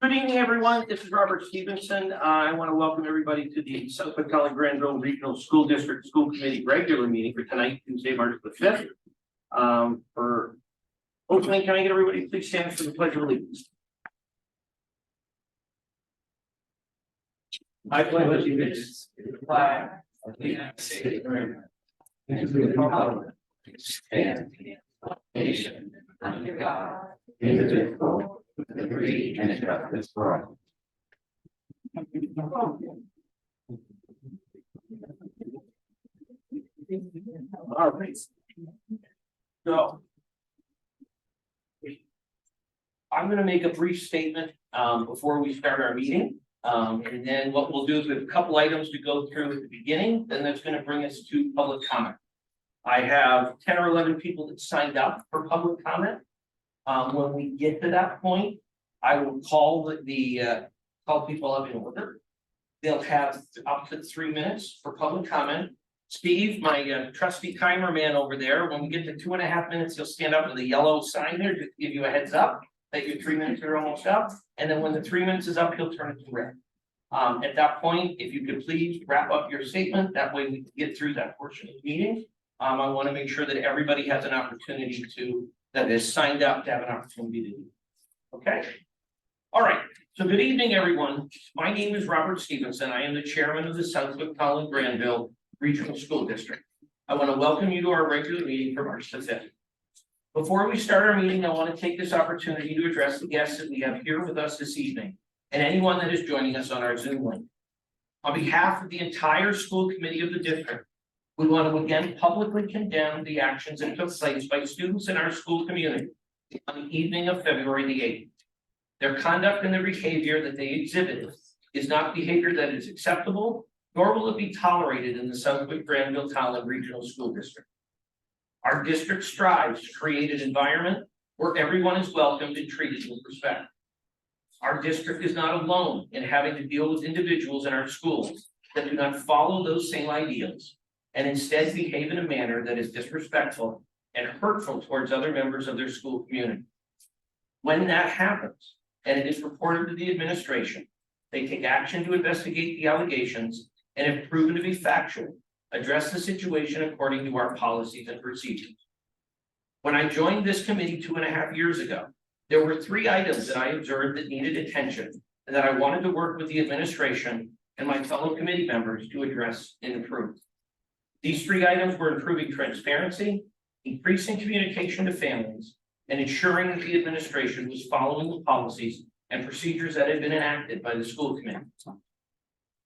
Good evening, everyone. This is Robert Stevenson. I want to welcome everybody to the Subcommittee Granville Regional School District School Committee regular meeting for tonight, Tuesday, March the 5th. For opening, can I get everybody please stand for the Pledge of Allegiance? I pledge allegiance to the flag of the United States of America and to the republic which stands one nation under God, indivisible, with liberty and justice for all. All right. So I'm going to make a brief statement before we start our meeting. And then what we'll do is we have a couple items to go through at the beginning, then that's going to bring us to public comment. I have 10 or 11 people that signed up for public comment. When we get to that point, I will call call people up in order. They'll have up to 3 minutes for public comment. Steve, my trusty timer man over there, when we get to 2.5 minutes, he'll stand up with a yellow sign there to give you a heads up that your 3 minutes are almost up. And then when the 3 minutes is up, he'll turn it to red. At that point, if you could please wrap up your statement, that way we can get through that portion of the meeting. I want to make sure that everybody has an opportunity that is signed up to have an opportunity to do. Okay. All right. So good evening, everyone. My name is Robert Stevenson. I am the chairman of the Subcommittee Granville Regional School District. I want to welcome you to our regular meeting for March the 5th. Before we start our meeting, I want to take this opportunity to address the guests that we have here with us this evening and anyone that is joining us on our Zoom link. On behalf of the entire school committee of the district, we want to again publicly condemn the actions that took place by students in our school community on the evening of February the 8th. Their conduct and their behavior that they exhibited is not behavior that is acceptable, nor will it be tolerated in the Southwick Granville Tolland Regional School District. Our district strives to create an environment where everyone is welcomed and treated with respect. Our district is not alone in having to deal with individuals in our schools that do not follow those same ideals and instead behave in a manner that is disrespectful and hurtful towards other members of their school community. When that happens, and it is reported to the administration, they take action to investigate the allegations and, if proven to be factual, address the situation according to our policies and procedures. When I joined this committee 2.5 years ago, there were 3 items that I observed that needed attention and that I wanted to work with the administration and my fellow committee members to address and improve. These 3 items were improving transparency, increasing communication to families, and ensuring that the administration was following the policies and procedures that had been enacted by the school committee.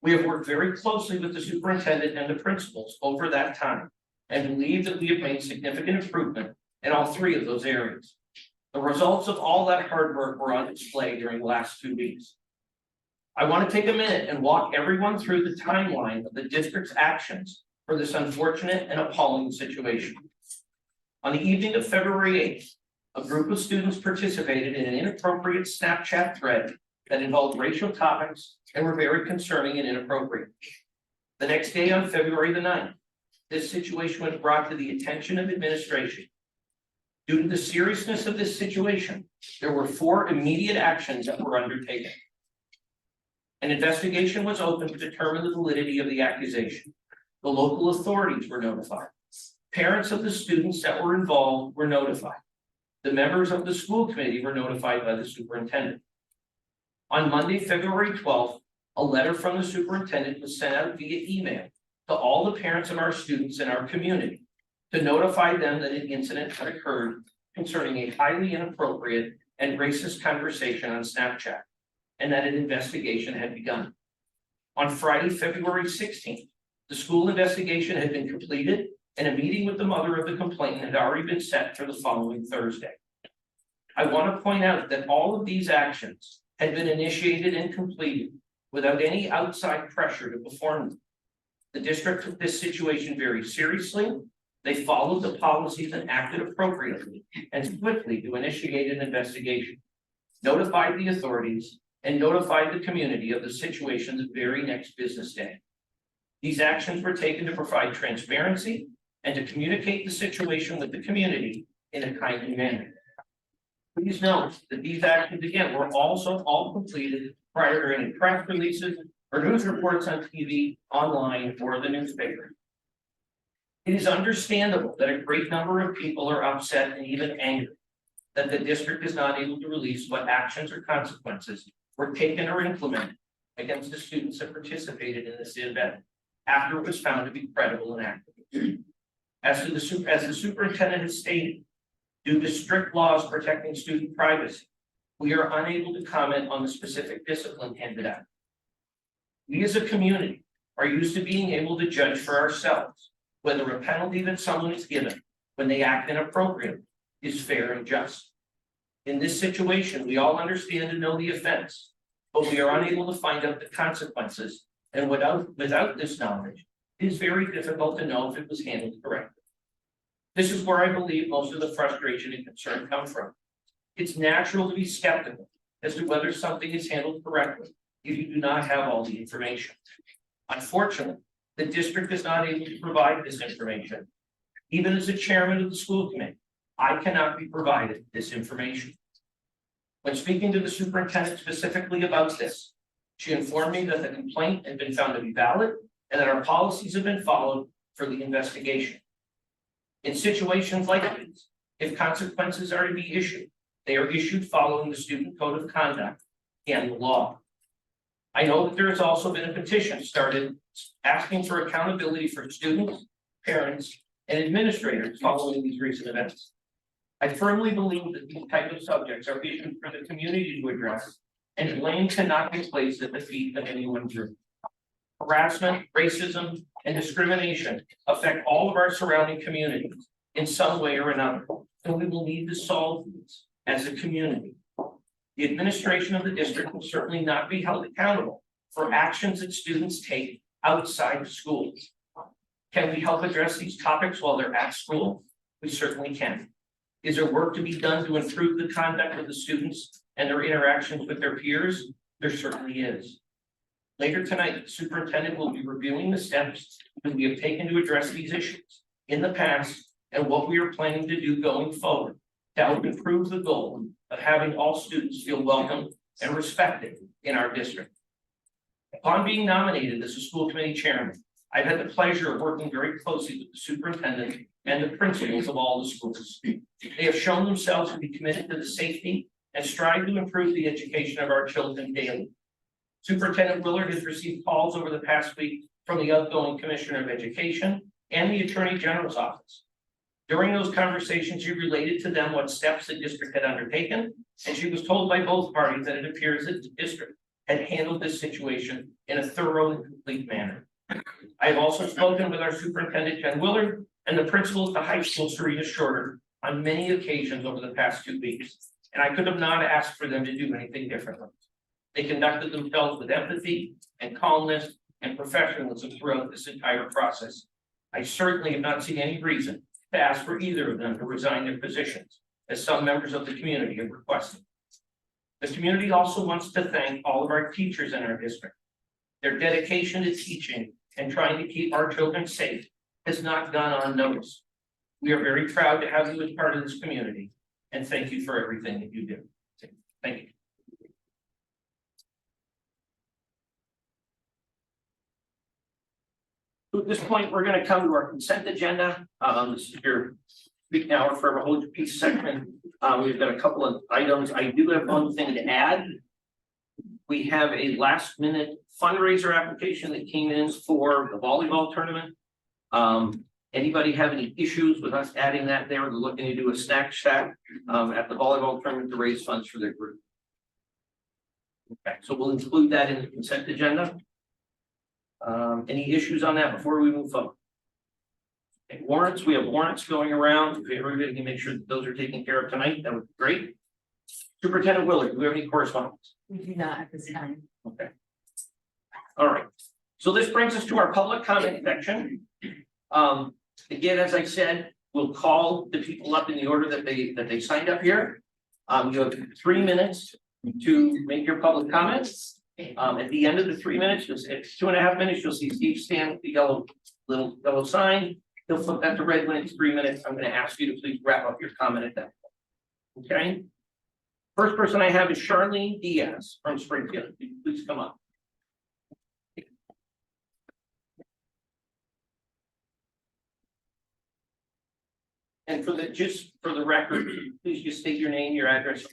We have worked very closely with the superintendent and the principals over that time and believe that we have made significant improvement in all 3 of those areas. The results of all that hard work were on display during the last 2 weeks. I want to take a minute and walk everyone through the timeline of the district's actions for this unfortunate and appalling situation. On the evening of February 8th, a group of students participated in an inappropriate Snapchat thread that involved racial topics and were very concerning and inappropriate. The next day, on February the 9th, this situation was brought to the attention of administration. Due to the seriousness of this situation, there were 4 immediate actions that were undertaken. An investigation was opened to determine the validity of the accusation. The local authorities were notified. Parents of the students that were involved were notified. The members of the school committee were notified by the superintendent. On Monday, February 12th, a letter from the superintendent was sent out via email to all the parents of our students in our community to notify them that an incident had occurred concerning a highly inappropriate and racist conversation on Snapchat, and that an investigation had begun. On Friday, February 16th, the school investigation had been completed and a meeting with the mother of the complainant had already been set for the following Thursday. I want to point out that all of these actions had been initiated and completed without any outside pressure to perform them. The district took this situation very seriously. They followed the policies and acted appropriately and swiftly to initiate an investigation, notified the authorities, and notified the community of the situation the very next business day. These actions were taken to provide transparency and to communicate the situation with the community in a timely manner. Please note that these actions, again, were also all completed prior to any press releases or news reports on TV, online, or the newspaper. It is understandable that a great number of people are upset and even angry that the district is not able to release what actions or consequences were taken or implemented against the students that participated in this event after it was found to be credible and accurate. As the superintendent has stated, due to strict laws protecting student privacy, we are unable to comment on the specific discipline handed out. We as a community are used to being able to judge for ourselves whether a penalty that someone is given when they act inappropriately is fair and just. In this situation, we all understand and know the offense, but we are unable to find out the consequences, and without this knowledge, it is very difficult to know if it was handled correctly. This is where I believe most of the frustration and concern come from. It's natural to be skeptical as to whether something is handled correctly if you do not have all the information. Unfortunately, the district is not able to provide this information. Even as the chairman of the school committee, I cannot be provided this information. When speaking to the superintendent specifically about this, she informed me that the complaint had been found to be valid and that our policies have been followed for the investigation. In situations like these, if consequences are to be issued, they are issued following the student code of conduct and the law. I know that there has also been a petition started asking for accountability for students, parents, and administrators following these recent events. I firmly believe that these types of subjects are issues for the community to address, and blame cannot be placed at the feet of any one group. Harassment, racism, and discrimination affect all of our surrounding communities in some way or another, and we will need to solve these as a community. The administration of the district will certainly not be held accountable for actions that students take outside of schools. Can we help address these topics while they're at school? We certainly can. Is there work to be done to improve the conduct of the students and their interactions with their peers? There certainly is. Later tonight, the superintendent will be reviewing the steps that we have taken to address these issues in the past and what we are planning to do going forward to help improve the goal of having all students feel welcome and respected in our district. Upon being nominated as a school committee chairman, I've had the pleasure of working very closely with the superintendent and the principals of all the schools. They have shown themselves to be committed to the safety and strive to improve the education of our children daily. Superintendent Willard has received calls over the past week from the outgoing Commissioner of Education and the Attorney General's office. During those conversations, she related to them what steps the district had undertaken, and she was told by both parties that it appears that the district had handled this situation in a thorough and complete manner. I have also spoken with our superintendent, Jen Willard, and the principal at the high school, Serena Shorter, on many occasions over the past 2 weeks, and I could have not asked for them to do anything differently. They conducted themselves with empathy and calmness and professionalism throughout this entire process. I certainly have not seen any reason to ask for either of them to resign their positions, as some members of the community have requested. The community also wants to thank all of our teachers in our district. Their dedication to teaching and trying to keep our children safe has not gone unnoticed. We are very proud to have you as part of this community, and thank you for everything that you do. Thank you. So at this point, we're going to come to our consent agenda. This is your speaking hour for our hold your peace section. We've got a couple of items. I do have one thing to add. We have a last minute fundraiser application that came in for the volleyball tournament. Anybody have any issues with us adding that there? We're looking to do a snack shack at the volleyball tournament to raise funds for their group. Okay, so we'll include that in the consent agenda. Any issues on that before we move forward? Okay, warrants, we have warrants going around. If everybody can make sure that those are taken care of tonight, that would be great. Superintendent Willard, do we have any correspondence? We do not at this time. Okay. All right. So this brings us to our public comment section. Again, as I said, we'll call the people up in the order that they signed up here. You have 3 minutes to make your public comments. At the end of the 3 minutes, it's 2.5 minutes, you'll see Steve stand with the little yellow sign. He'll flip that to red when it's 3 minutes. I'm going to ask you to please wrap up your comment at that point. Okay. First person I have is Charlene Diaz from Springfield. Please come up. And just for the record, please just state your name, your address.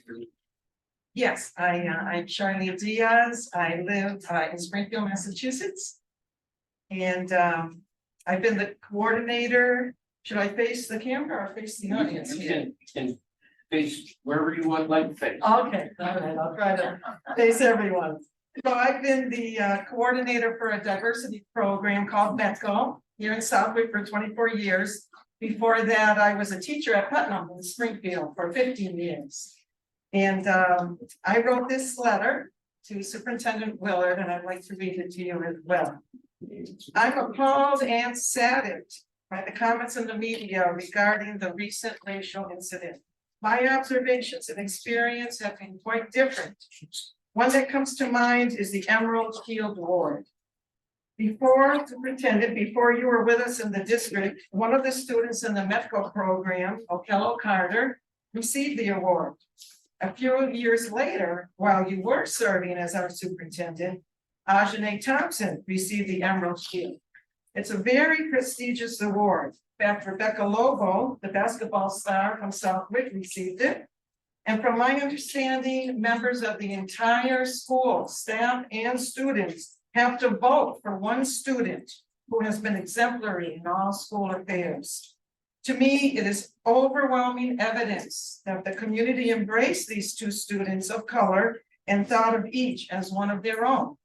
Yes, I'm Charlene Diaz. I live in Springfield, Massachusetts. And I've been the coordinator. Should I face the camera or face the audience? You can face wherever you would like to face. Okay, all right, I'll try to face everyone. So I've been the coordinator for a diversity program called METCO here in Southwick for 24 years. Before that, I was a teacher at Putnam in Springfield for 15 years. And I wrote this letter to Superintendent Willard, and I'd like to read it to you as well. I'm appalled and saddened by the comments in the media regarding the recent racial incident. My observations and experience have been quite different. One that comes to mind is the Emerald Shield Award. Before Superintendent, before you were with us in the district, one of the students in the METCO program, Okello Carter, received the award. A few years later, while you were serving as our superintendent, Ajane Thompson received the Emerald Shield. It's a very prestigious award. In fact, Rebecca Lobo, the basketball star from Southwick, received it. And from my understanding, members of the entire school, staff and students have to vote for one student who has been exemplary in all school affairs. To me, it is overwhelming evidence that the community embraced these two students of color and thought of each as one of their own.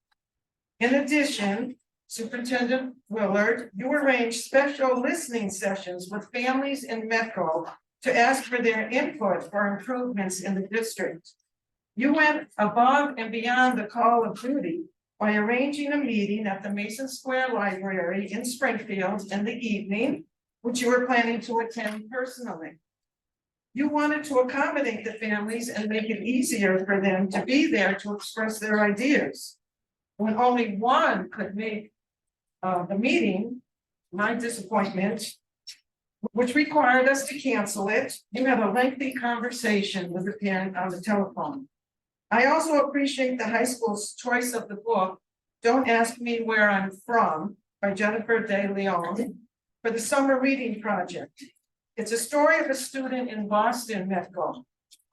In addition, Superintendent Willard, you arranged special listening sessions with families in METCO to ask for their input for improvements in the district. You went above and beyond the call of duty by arranging a meeting at the Mason Square Library in Springfield in the evening, which you were planning to attend personally. You wanted to accommodate the families and make it easier for them to be there to express their ideas. When only one could make the meeting, my disappointment, which required us to cancel it, you had a lengthy conversation with the parent on the telephone. I also appreciate the high school's choice of the book, Don't Ask Me Where I'm From, by Jennifer De Leon, for the summer reading project. It's a story of a student in Boston, METCO.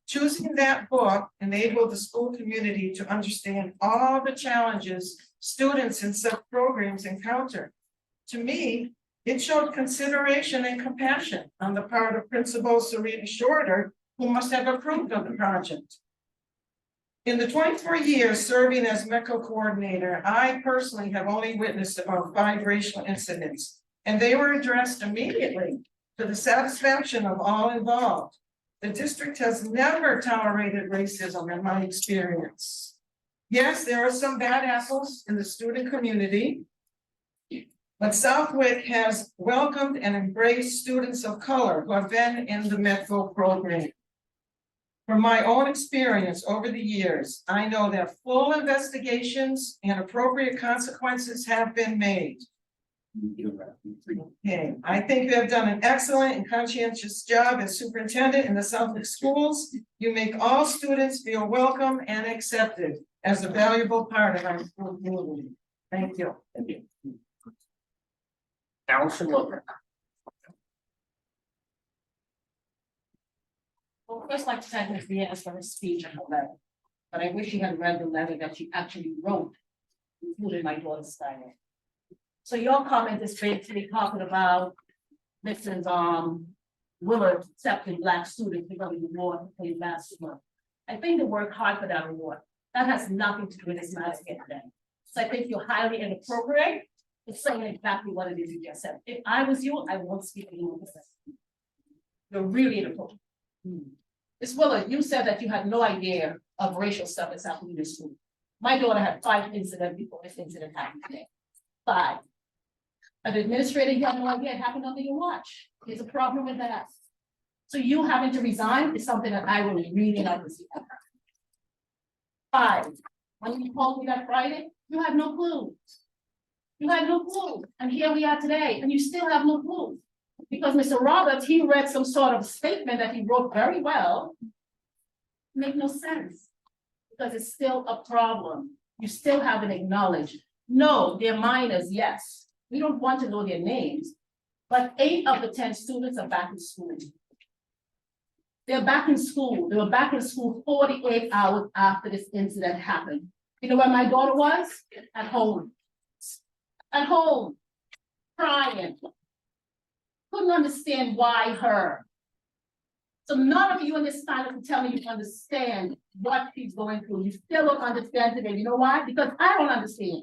Choosing that book enabled the school community to understand all the challenges students in such programs encounter. To me, it showed consideration and compassion on the part of Principal Serena Shorter, who must have approved of the project. In the 24 years serving as METCO coordinator, I personally have only witnessed about 5 racial incidents, and they were addressed immediately to the satisfaction of all involved. The district has never tolerated racism in my experience. Yes, there are some bad apples in the student community, but Southwick has welcomed and embraced students of color who have been in the METCO program. From my own experience over the years, I know that full investigations and appropriate consequences have been made. Okay, I think you have done an excellent and conscientious job as superintendent in the Southwick schools. You make all students feel welcome and accepted as a valuable part of our school community. Thank you. Thank you. Allison Lover. Well, first, I'd like to thank Ms. Diaz for her speech and her letter, but I wish she had read the letter that she actually wrote, including my daughter's style. So your comment is basically talking about Mrs. Willard accepting Black students because of the award to play basketball. I think they worked hard for that award. That has nothing to do with this matter today. So I think you're highly inappropriate. It's saying exactly what it is you just said. If I was you, I won't speak anymore. You're really inappropriate. Ms. Willard, you said that you had no idea of racial stuff that's happening in the school. My daughter had 5 incidents before this incident happened today. 5. An administrator, you have no idea it happened under your watch. There's a problem with that. So you having to resign is something that I will really like to see happen. 5. When you called me that Friday, you had no clue. You had no clue. And here we are today, and you still have no clue. Because Mr. Roberts, he read some sort of statement that he wrote very well. Make no sense. Because it's still a problem. You still haven't acknowledged. No, they're minors, yes. We don't want to know their names. But 8 of the 10 students are back in school. They're back in school. They were back in school 48 hours after this incident happened. You know where my daughter was? At home. At home, crying. Couldn't understand why her. So none of you in this panel can tell me you understand what she's going through. You still don't understand today. You know why? Because I don't understand.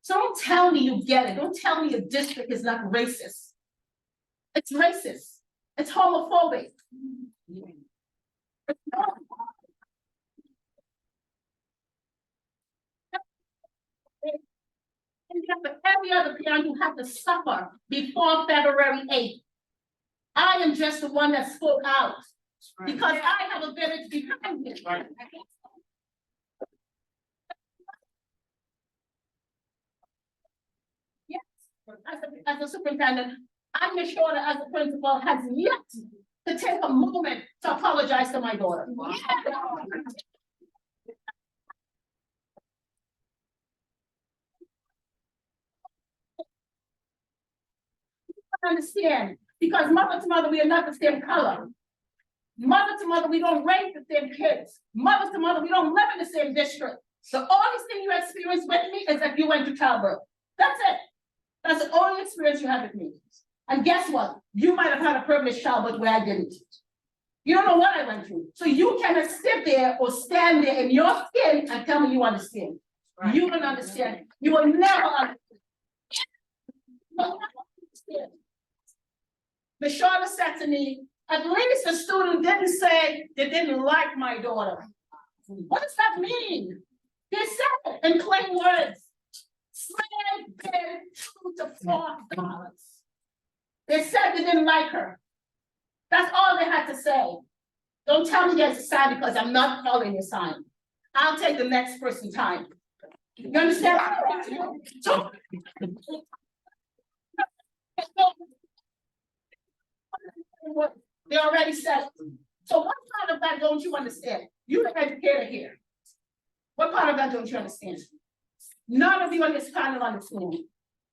So don't tell me you get it. Don't tell me your district is not racist. It's racist. It's homophobic. It's not. And yet for every other parent who had to suffer before February 8th, I am just the one that spoke out because I have a village behind me. Yes, as a superintendent, I'm sure that as a principal has yet to take a moment to apologize to my daughter. Understand, because mother to mother, we are not the same color. Mother to mother, we don't raise the same kids. Mother to mother, we don't live in the same district. The only thing you experience with me is that you went to childbirth. That's it. That's the only experience you have with me. And guess what? You might have had a privileged childbirth where I didn't. You don't know what I went through. So you cannot sit there or stand there in your skin and tell me you understand. Right. You don't understand. You will never understand. Michelle said to me, at least the student didn't say they didn't like my daughter. What does that mean? They said it in plain words. Slave bid $2 to $4. They said they didn't like her. That's all they had to say. Don't tell me there's a sign because I'm not following your sign. I'll take the next person's time. You understand? So, they already said. So what part of that don't you understand? You're the educator here. What part of that don't you understand? None of you on this panel understand.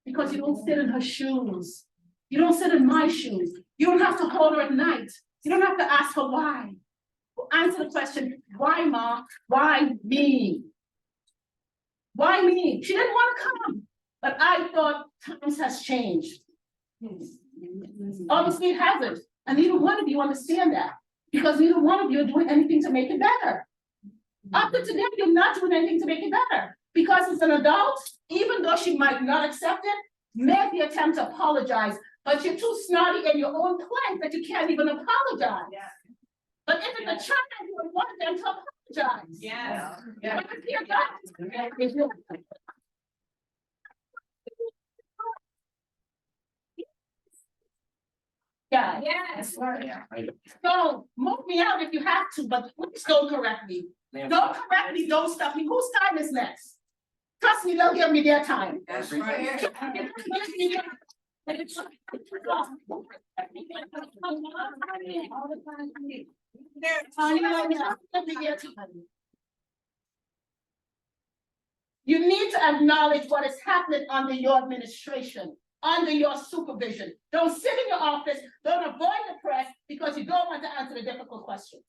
Because you don't sit in her shoes. You don't sit in my shoes. You don't have to hold her at night. You don't have to ask her why. Answer the question, why, Ma? Why me? Why me? She didn't want to come. But I thought times has changed. Obviously it hasn't. And neither one of you understand that. Because neither one of you are doing anything to make it better. Up to today, you're not doing anything to make it better. Because as an adult, even though she might not accept it, make the attempt to apologize, but you're too snotty in your own place that you can't even apologize. Yeah. But if it's a child, you would want them to apologize. Yeah. Yeah. But if you're not, yeah. Yes. So move me out if you have to, but please don't correct me. Don't correct me, don't stop me. Whose time is next? Trust me, they'll give me their time. That's right. You need to acknowledge what is happening under your administration, under your supervision. Don't sit in your office, don't avoid the press because you don't want to answer the difficult questions.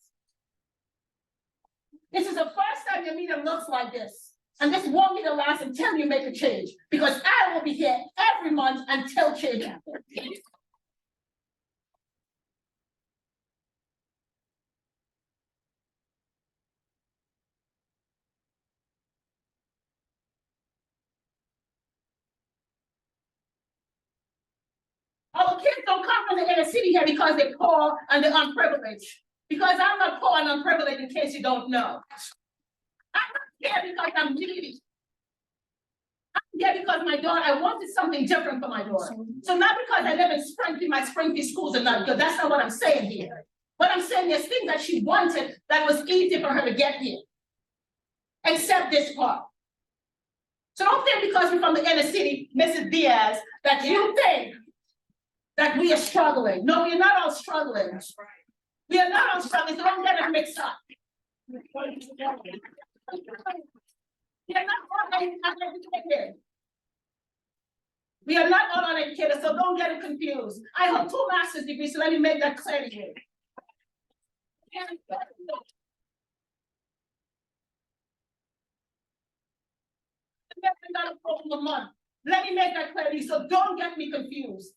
This is the first time your meeting looks like this. And this won't be the last until you make a change, because I will be here every month until change happens. Our kids don't come from the inner city here because they're poor and they're unprivileged. Because I'm not poor and unprivileged, in case you don't know. I'm not here because I'm needy. I'm here because my daughter, I wanted something different for my daughter. So not because I live in Springfield, my Springfield schools are not good. That's not what I'm saying here. What I'm saying is things that she wanted that was easy for her to get here. Except this part. So don't think because we're from the inner city, Mrs. Diaz, that you think that we are struggling. No, we're not all struggling. That's right. We are not on struggle, so don't get it mixed up. We are not all uneducated. We are not all uneducated, so don't get it confused. I hold 2 master's degrees, so let me make that clear to you. $11 a month. Let me make that clear to you, so don't get me confused.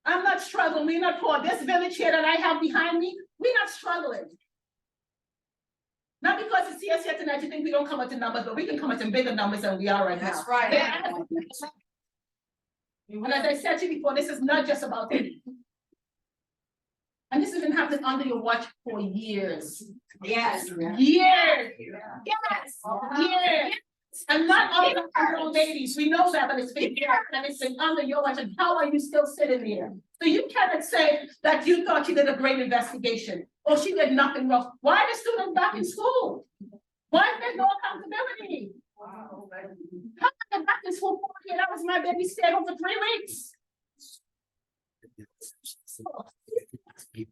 I'm not struggling, we're not poor. This village here that I have behind me, we're not struggling. Not because it's here tonight, you think we don't come out in numbers, but we can come out in bigger numbers than we are right now. That's right. Yeah. And as I said to you before, this is not just about me. And this has been happening under your watch for years. Yes. Years. Yes. Years. And not all of them are old ladies, we know that, but it's been years and it's been under your watch, and how are you still sitting there? So you cannot say that you thought you did a great investigation, or she did nothing wrong. Why are the students back in school? Why is there no accountability? Wow. How am I back in school for a year? That was my baby stayed home for 3 weeks. And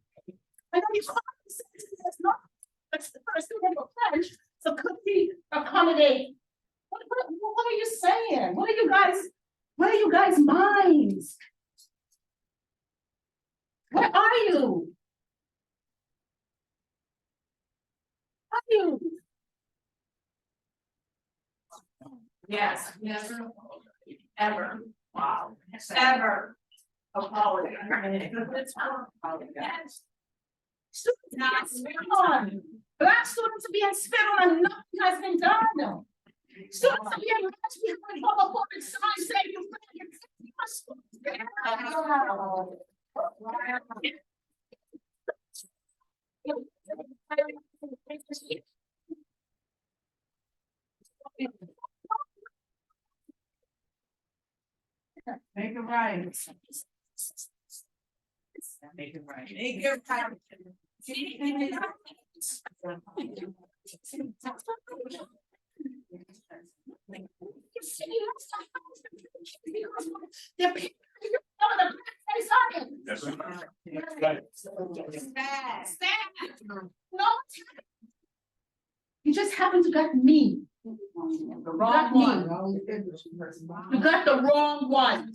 then you call and say, it's not, that's the first thing of French, so could we accommodate? What are you saying? What are you guys' minds? Where are you? Are you? Yes, never, ever, wow, ever apologize. Students not spit on. Black students are being spit on and nothing has been done. Students are being left behind homophobic signs saying you Make it right. Make it right. Make it right. No, you just happen to get me. The wrong one. You got the wrong one.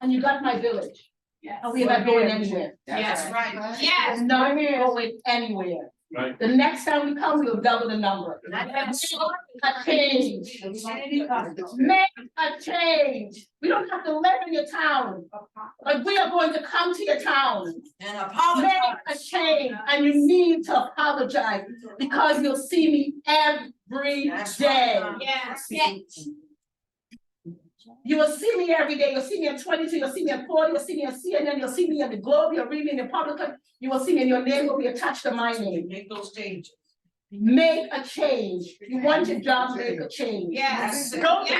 And you got my village. Yes. And we're not going anywhere. Yes, right. Yes. Not going anywhere. Right. The next time we come, we'll double the number. Make a change. Make a change. We don't have to live in your town, but we are going to come to your town. And apologize. Make a change, and you need to apologize because you'll see me every day. Yes. You will see me every day. You'll see me at 22, you'll see me at 40, you'll see me at CNN, you'll see me in the Globe, you'll read me in the Republican, you will see me, and your name will be attached to my name. Make those changes. Make a change. You want your job, make a change. Yes. Don't be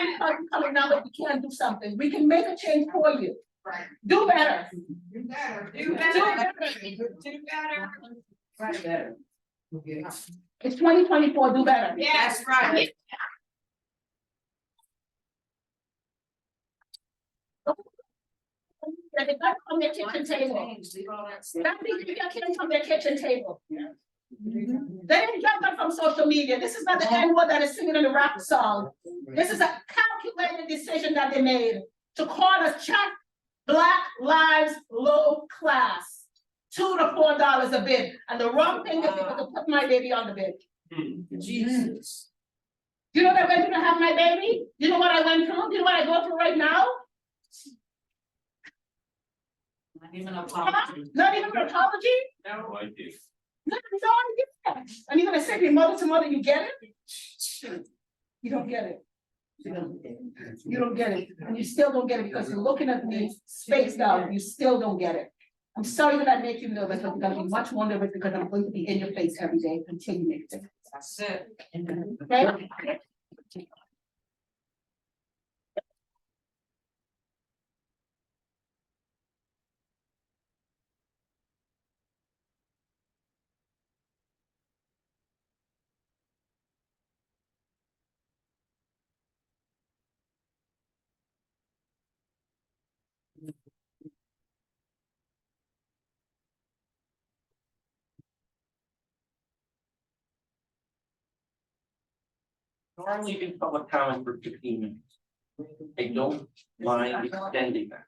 coming now that we can't do something. We can make a change for you. Right. Do better. Do better. Do better. Do better. Right better. It's 2024, do better. Yes, right. That it doesn't come to their kitchen table. That means you can't from their kitchen table. They didn't get that from social media. This is not the N-word that is singing in the rap song. This is a calculated decision that they made to call us check Black Lives Low Class. $2 to $4 a bid. And the wrong thing is because to put my baby on the bid. Jesus. Do you know that I went through to have my baby? You know what I went through? Do you know what I go through right now? Not even an apology. Not even an apology? No idea. No, idea. And you're gonna say to mother to mother, you get it? You don't get it. You don't get it. And you still don't get it because you're looking at me spaced out. You still don't get it. I'm sorry that I make you nervous, but you're gonna be much more nervous because I'm going to be in your face every day until you make it. That's it. Okay? normally do public comment for 15 minutes. I don't mind extending that.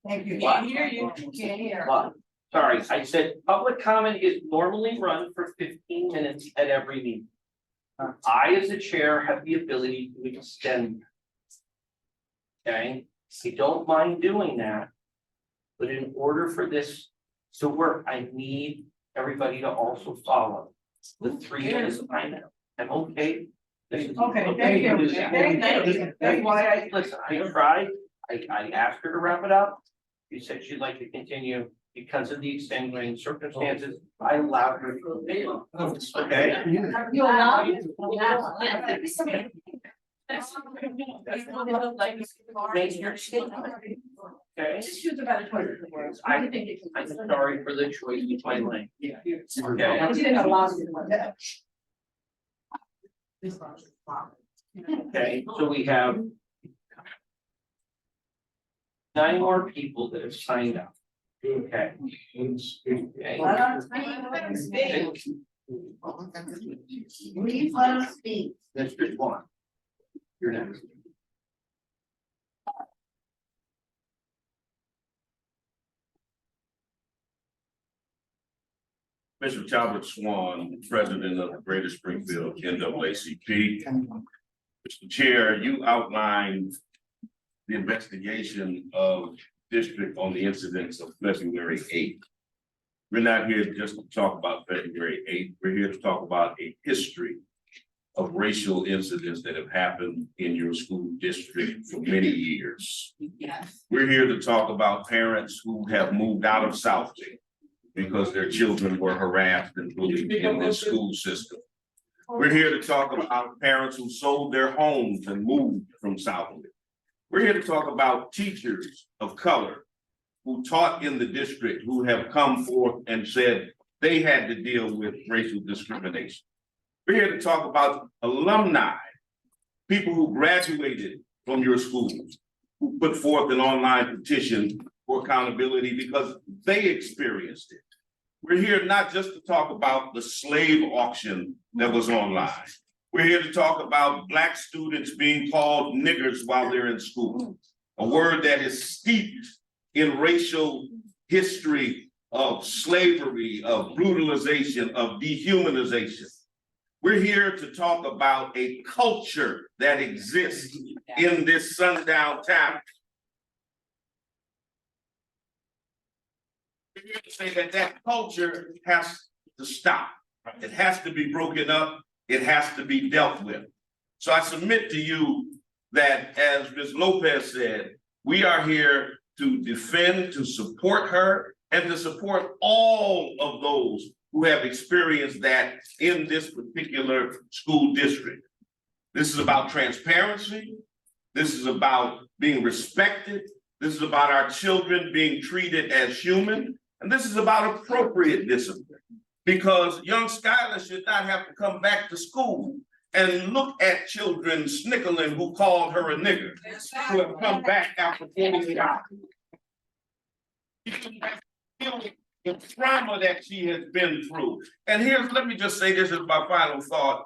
Thank you. What? Can't hear. What? Sorry, I said public comment is normally run for 15 minutes at every meeting. I, as a chair, have the ability to extend. Okay, I don't mind doing that. But in order for this to work, I need everybody to also follow the 3 minutes of time. I'm okay. Okay, thank you. Thank you. That's why listen, I tried, I asked her to wrap it up. She said she'd like to continue because of the extenuating circumstances. I allowed her to continue. Okay. You allow it? Okay. Just choose a better choice of the words. I'm sorry for the choice of my lane. Okay. I didn't allow you to do that. Okay, so we have 9 more people that have signed up. Okay. Okay. Please let us speak. Mr. Swan. You're next. Mr. Talbot Swan, President of the Greater Springfield NAACP. Mr. Chair, you outlined the investigation of district on the incidents of February 8th. We're not here just to talk about February 8th. We're here to talk about a history of racial incidents that have happened in your school district for many years. Yes. We're here to talk about parents who have moved out of Southgate because their children were harassed and bullied in this school system. We're here to talk about parents who sold their homes and moved from Southgate. We're here to talk about teachers of color who taught in the district who have come forth and said they had to deal with racial discrimination. We're here to talk about alumni, people who graduated from your schools, who put forth an online petition for accountability because they experienced it. We're here not just to talk about the slave auction that was online. We're here to talk about Black students being called niggers while they're in school, a word that is steeped in racial history of slavery, of brutalization, of dehumanization. We're here to talk about a culture that exists in this sundown town. We're here to say that that culture has to stop. It has to be broken up. It has to be dealt with. So I submit to you that, as Ms. Lopez said, we are here to defend, to support her, and to support all of those who have experienced that in this particular school district. This is about transparency. This is about being respected. This is about our children being treated as human. And this is about appropriate discipline, because young Skylar should not have to come back to school and look at children snickling who called her a nigger, who have come back after 48 hours. The trauma that she has been through. And let me just say this as my final thought.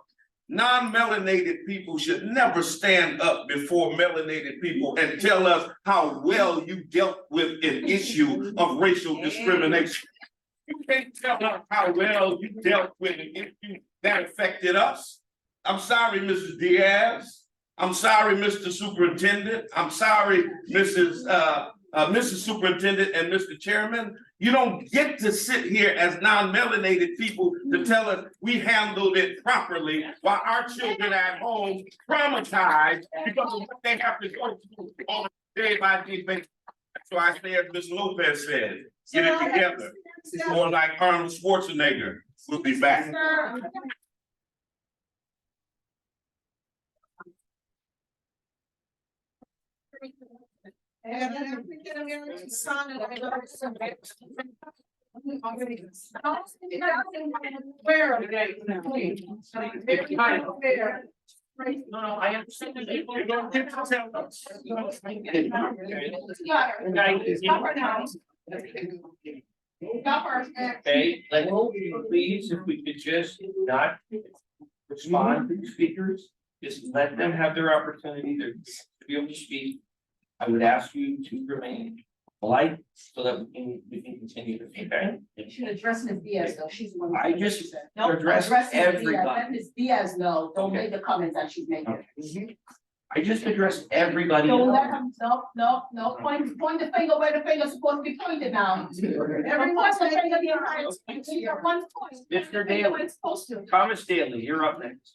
Non-melanated people should never stand up before melanated people and tell us how well you dealt with an issue of racial discrimination. You can't tell us how well you dealt with an issue that affected us. I'm sorry, Mrs. Diaz. I'm sorry, Mr. Superintendent. I'm sorry, Mrs. Superintendent and Mr. Chairman. You don't get to sit here as non-melanated people to tell us we handled it properly while our children at home traumatized because of what they have to go through on a day-by-day basis. So I say, as Ms. Lopez said, get it together. It's more like Arnold Schwarzenegger. We'll be back. And then I'm thinking I'm gonna son and I'm gonna son. Where are they? No, I understand that you don't get to tell us. Okay, let's please, if we could just not respond to speakers, just let them have their opportunity to be able to speak. I would ask you to remain polite so that we can continue the feedback. You should address Ms. Diaz though, she's the one. I just No, address Ms. Diaz. everybody. Let Ms. Diaz know, don't Okay. make the comments that she's making. I just address everybody. Don't let him, no, point the finger where the finger's supposed to be pointed now. Everyone's the finger behind, you got one point. Mr. Daly. It's supposed to. Thomas Daly, you're up next.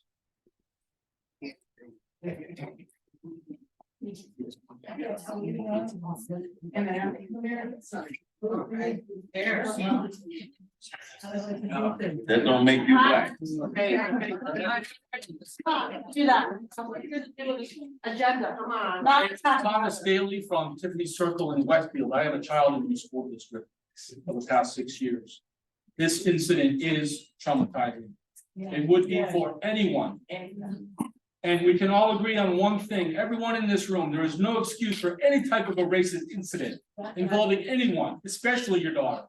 That don't make you black. Do that. Agenda, come on. Not Thomas Daly from Tiffany Circle in Westfield. I have a child in the school district for the past 6 years. This incident is traumatizing. It would be for anyone. And we can all agree on one thing, everyone in this room, there is no excuse for any type of a racist incident involving anyone, especially your daughter.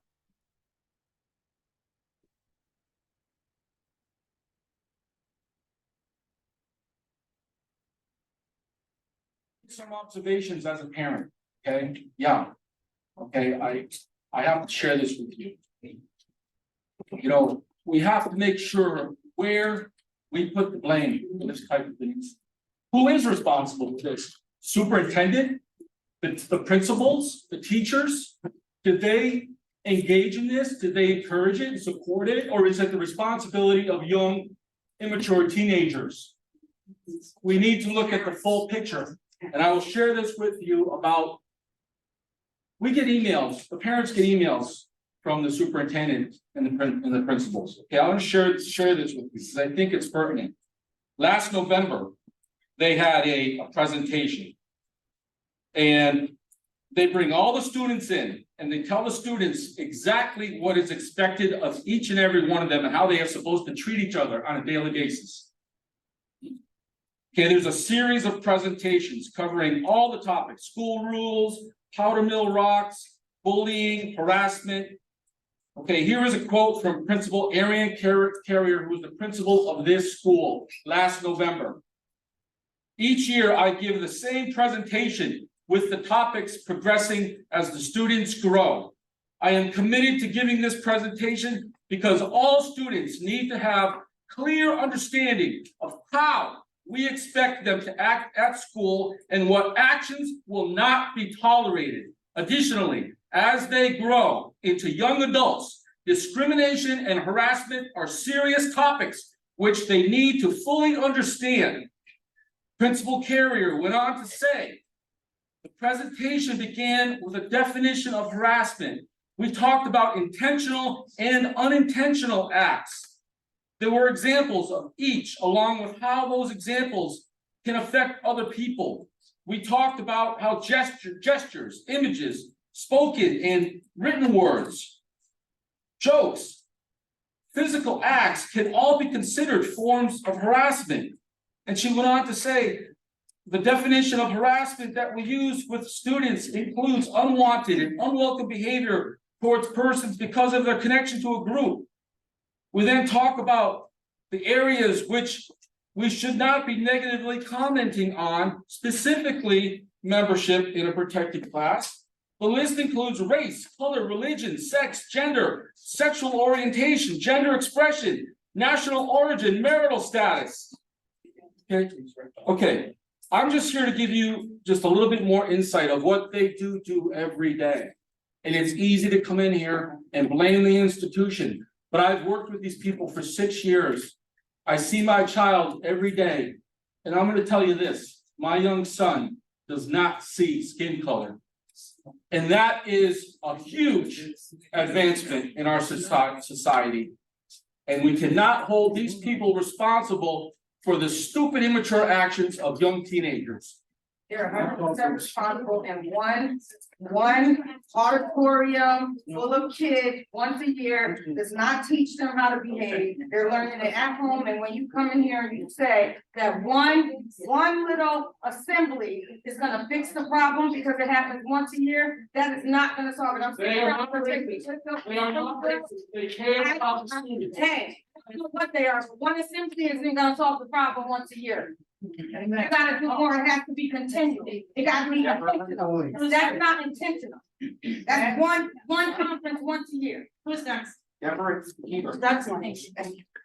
Some observations as a parent, okay? Yeah. Okay, I have to share this with you. You know, we have to make sure where we put the blame for this type of things. Who is responsible for this? Superintendent? The principals, the teachers? Did they engage in this? Did they encourage it, support it? Or is it the responsibility of young, immature teenagers? We need to look at the full picture. And I will share this with you about. We get emails, the parents get emails from the superintendent and the principals. Okay, I want to share this with you because I think it's pertinent. Last November, they had a presentation. And they bring all the students in and they tell the students exactly what is expected of each and every one of them and how they are supposed to treat each other on a daily basis. Okay, there's a series of presentations covering all the topics, school rules, powder mill rocks, bullying, harassment. Okay, here is a quote from Principal Arian Carrier, who was the principal of this school last November. Each year I give the same presentation with the topics progressing as the students grow. I am committed to giving this presentation because all students need to have clear understanding of how we expect them to act at school and what actions will not be tolerated. Additionally, as they grow into young adults, discrimination and harassment are serious topics which they need to fully understand. Principal Carrier went on to say, the presentation began with a definition of harassment. We talked about intentional and unintentional acts. There were examples of each, along with how those examples can affect other people. We talked about how gestures, images, spoken and written words, jokes, physical acts can all be considered forms of harassment. And she went on to say, the definition of harassment that we use with students includes unwanted and unwelcome behavior towards persons because of their connection to a group. We then talk about the areas which we should not be negatively commenting on, specifically membership in a protected class. The list includes race, color, religion, sex, gender, sexual orientation, gender expression, national origin, marital status. Okay, I'm just here to give you just a little bit more insight of what they do every day. And it's easy to come in here and blame the institution, but I've worked with these people for 6 years. I see my child every day, and I'm going to tell you this, my young son does not see skin color. And that is a huge advancement in our society. And we cannot hold these people responsible for the stupid, immature actions of young teenagers. They're 100% responsible and one auditorium full of kids once a year does not teach them how to behave. They're learning it at home, and when you come in here and you say that one little assembly is gonna fix the problem because it happens once a year, that is not gonna solve it. I'm They are not saying. They care about the students. Hey, I don't know what they are, but one assembly isn't gonna solve the problem once a year. You gotta do more, it has to be continual, it gotta be intentional, that's not intentional. That's one conference once a year. Who's next? Deborah, That's one.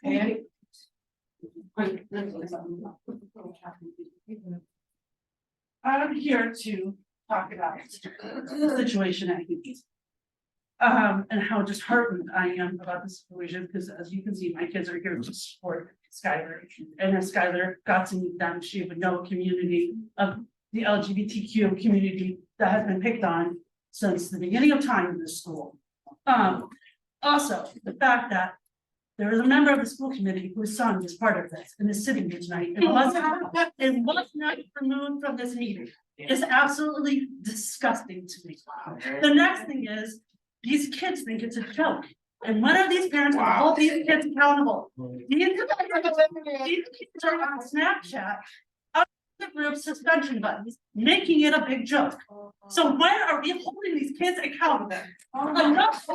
And I'm here to talk about the situation at Hughes. And how disheartened I am about the situation, because as you can see, my kids are here to support Skylar. And if Skylar got to meet them, she would know a community of the LGBTQ community that has been picked on since the beginning of time in this school. Also, the fact that there is a member of the school committee whose son is part of this and is sitting here tonight and was not removed from this meeting is absolutely disgusting to me. The next thing is, these kids think it's a joke. And when are these parents gonna hold these kids accountable? These kids are on Snapchat, on the group suspension buttons, making it a big joke. So when are we holding these kids accountable? Enough.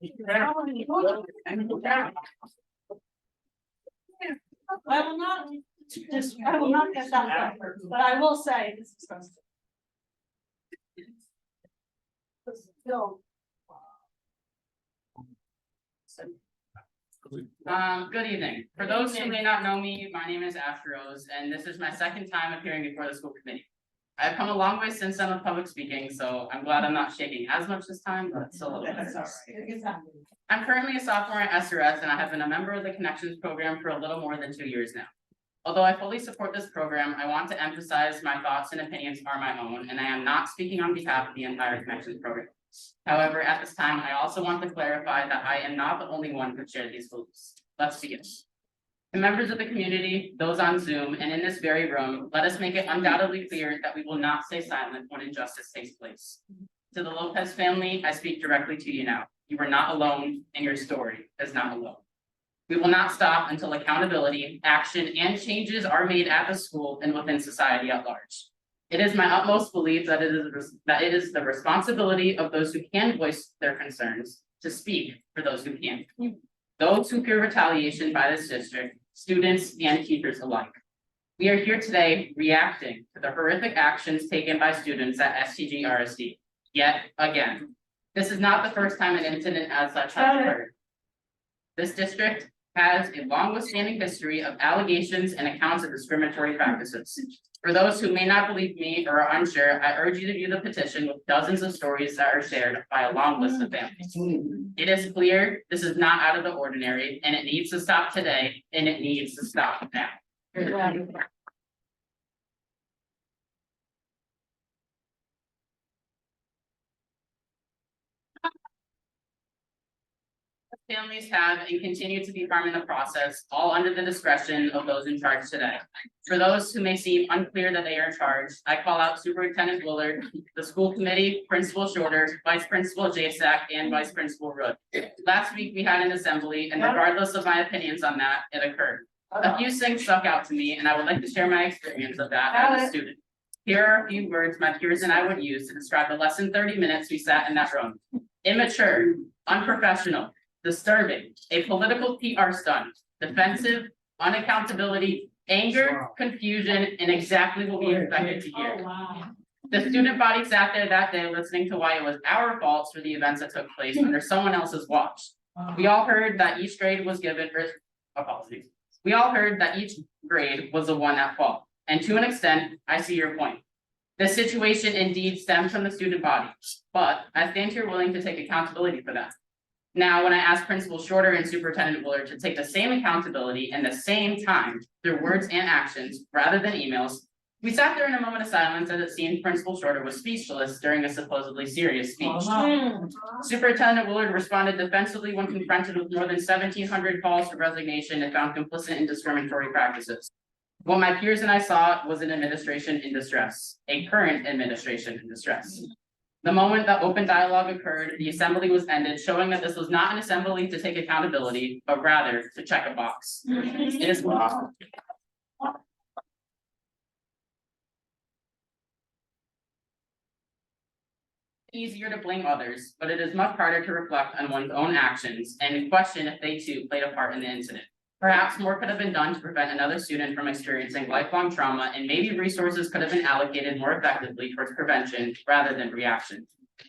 I will not get that effort, but I will say this is disgusting. Still. Good evening. For those who may not know me, my name is Ash Rose, and this is my second time appearing before the school committee. I've come a long way since I'm public speaking, so I'm glad I'm not shaking as much this time, but still a little bit. I'm currently a sophomore at SRS, and I have been a member of the Connections program for a little more than 2 years now. Although I fully support this program, I want to emphasize my thoughts and opinions are my own, and I am not speaking on behalf of the entire Connections program. However, at this time, I also want to clarify that I am not the only one who shared these beliefs. Let's begin. To members of the community, those on Zoom, and in this very room, let us make it undoubtedly clear that we will not stay silent when injustice takes place. To the Lopez family, I speak directly to you now. You are not alone, and your story is not alone. We will not stop until accountability, action, and changes are made at the school and within society at large. It is my utmost belief that it is the responsibility of those who can voice their concerns to speak for those who can't. Those who fear retaliation by this district, students and teachers alike. We are here today reacting to the horrific actions taken by students at STGRSD. Yet again, this is not the first time an incident as such has occurred. This district has a long withstanding history of allegations and accounts of discriminatory practices. For those who may not believe me or are unsure, I urge you to view the petition with dozens of stories that are shared by a long list of families. It is clear this is not out of the ordinary, and it needs to stop today, and it needs to stop now. Families have and continue to be harmed in the process, all under the discretion of those in charge today. For those who may seem unclear that they are in charge, I call out Superintendent Willard, the school committee, Principal Shorter, Vice Principal Jasak, and Vice Principal Rood. Last week we had an assembly, and regardless of my opinions on that, it occurred. A few things stuck out to me, and I would like to share my experience of that as a student. Here are a few words my peers and I would use to describe the less than 30 minutes we sat in that room. Immature, unprofessional, disturbing, a political PR stunt, defensive, unaccountability, anger, confusion, and exactly what we expected to hear. The student body sat there that day listening to why it was our fault for the events that took place under someone else's watch. We all heard that each grade was given, apologies. We all heard that each grade was the one at fault. And to an extent, I see your point. This situation indeed stems from the student body, but I stand here willing to take accountability for that. Now, when I ask Principal Shorter and Superintendent Willard to take the same accountability and the same time through words and actions rather than emails, We sat there in a moment of silence as it seemed Principal Shorter was speechless during a supposedly serious speech. Superintendent Willard responded defensively when confronted with more than 1,700 calls for resignation and found complicit in discriminatory practices. What my peers and I saw was an administration in distress, a current administration in distress. The moment that open dialogue occurred, the assembly was ended, showing that this was not an assembly to take accountability, but rather to check a box. It is easier to blame others, but it is much harder to reflect on one's own actions and question if they too played a part in the incident. Perhaps more could have been done to prevent another student from experiencing lifelong trauma, and maybe resources could have been allocated more effectively towards prevention rather than reaction.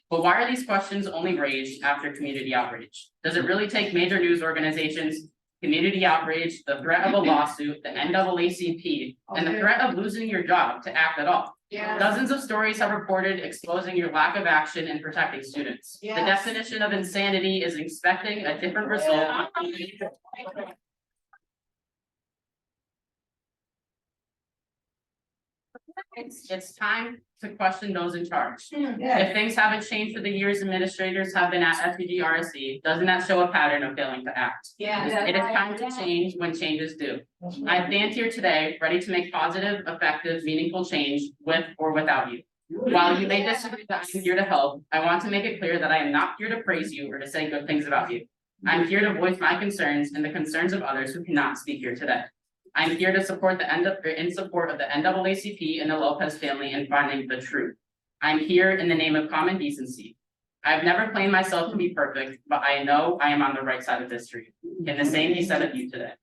But why are these questions only raised after community outrage? Does it really take major news organizations, community outrage, the threat of a lawsuit, the NAACP, and the threat of losing your job to act at all? Yeah. Dozens of stories have reported exposing your lack of action in protecting students. The Yes. definition of insanity is expecting a different result. It's time to question those in charge. If things haven't changed for the years administrators have been at STGRSD, doesn't that show a pattern of failing to act? It is time to change when changes do. I stand here today, ready to make positive, effective, meaningful change with or without you. While you may disagree that I'm here to help, I want to make it clear that I am not here to praise you or to say good things about you. I'm here to voice my concerns and the concerns of others who cannot speak here today. I'm here to support in support of the NAACP and the Lopez family in finding the truth. I'm here in the name of common decency. I've never claimed myself to be perfect, but I know I am on the right side of history. Can the same be said of you today?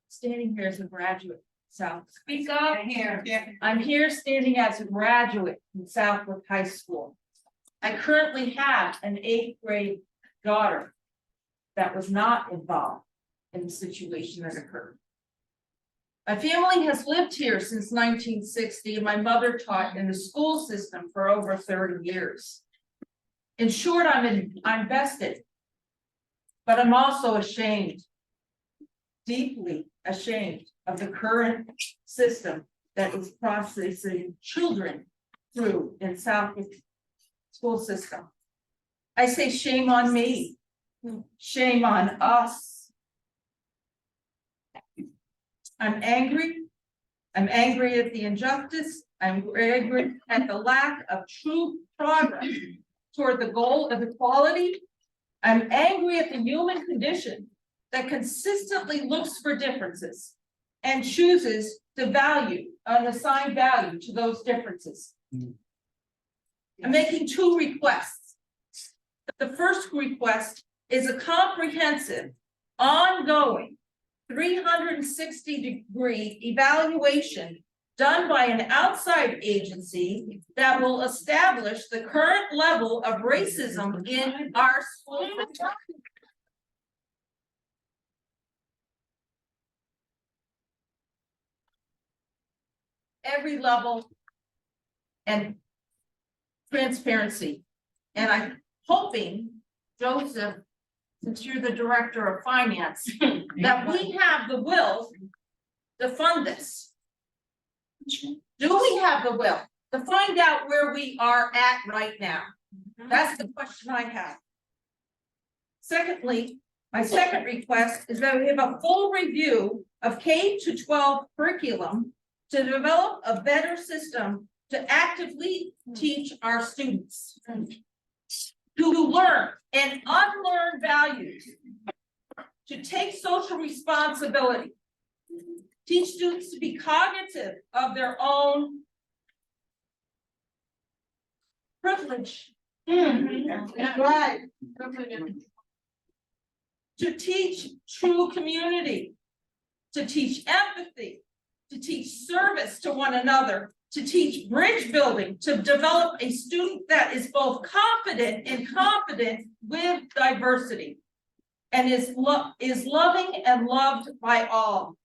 Standing here as a graduate, South. Speak up. Here. I'm here standing as a graduate from Southwick High School. I currently have an 8th grade daughter that was not involved in the situation that occurred. My family has lived here since 1960, and my mother taught in the school system for over 30 years. In short, I'm vested, but I'm also ashamed, deeply ashamed of the current system that is processing children through in Southwick school system. I say shame on me, shame on us. I'm angry at the injustice, I'm angry at the lack of true progress toward the goal of equality. I'm angry at the human condition that consistently looks for differences and chooses to assign value to those differences. I'm making 2 requests. The first request is a comprehensive, ongoing, 360-degree evaluation done by an outside agency that will establish the current level of racism in our school. Every level and transparency. And I'm hoping, Joseph, since you're the director of finance, that we have the will to fund this. Do we have the will to find out where we are at right now? That's the question I have. Secondly, my second request is that we have a full review of K-12 curriculum to develop a better system to actively teach our students to learn and unlearn values, to take social responsibility, teach students to be cognitive of their own privilege. Right. To teach true community, to teach empathy, to teach service to one another, to teach bridge building, to develop a student that is both confident and competent with diversity. And is loving and loved by all.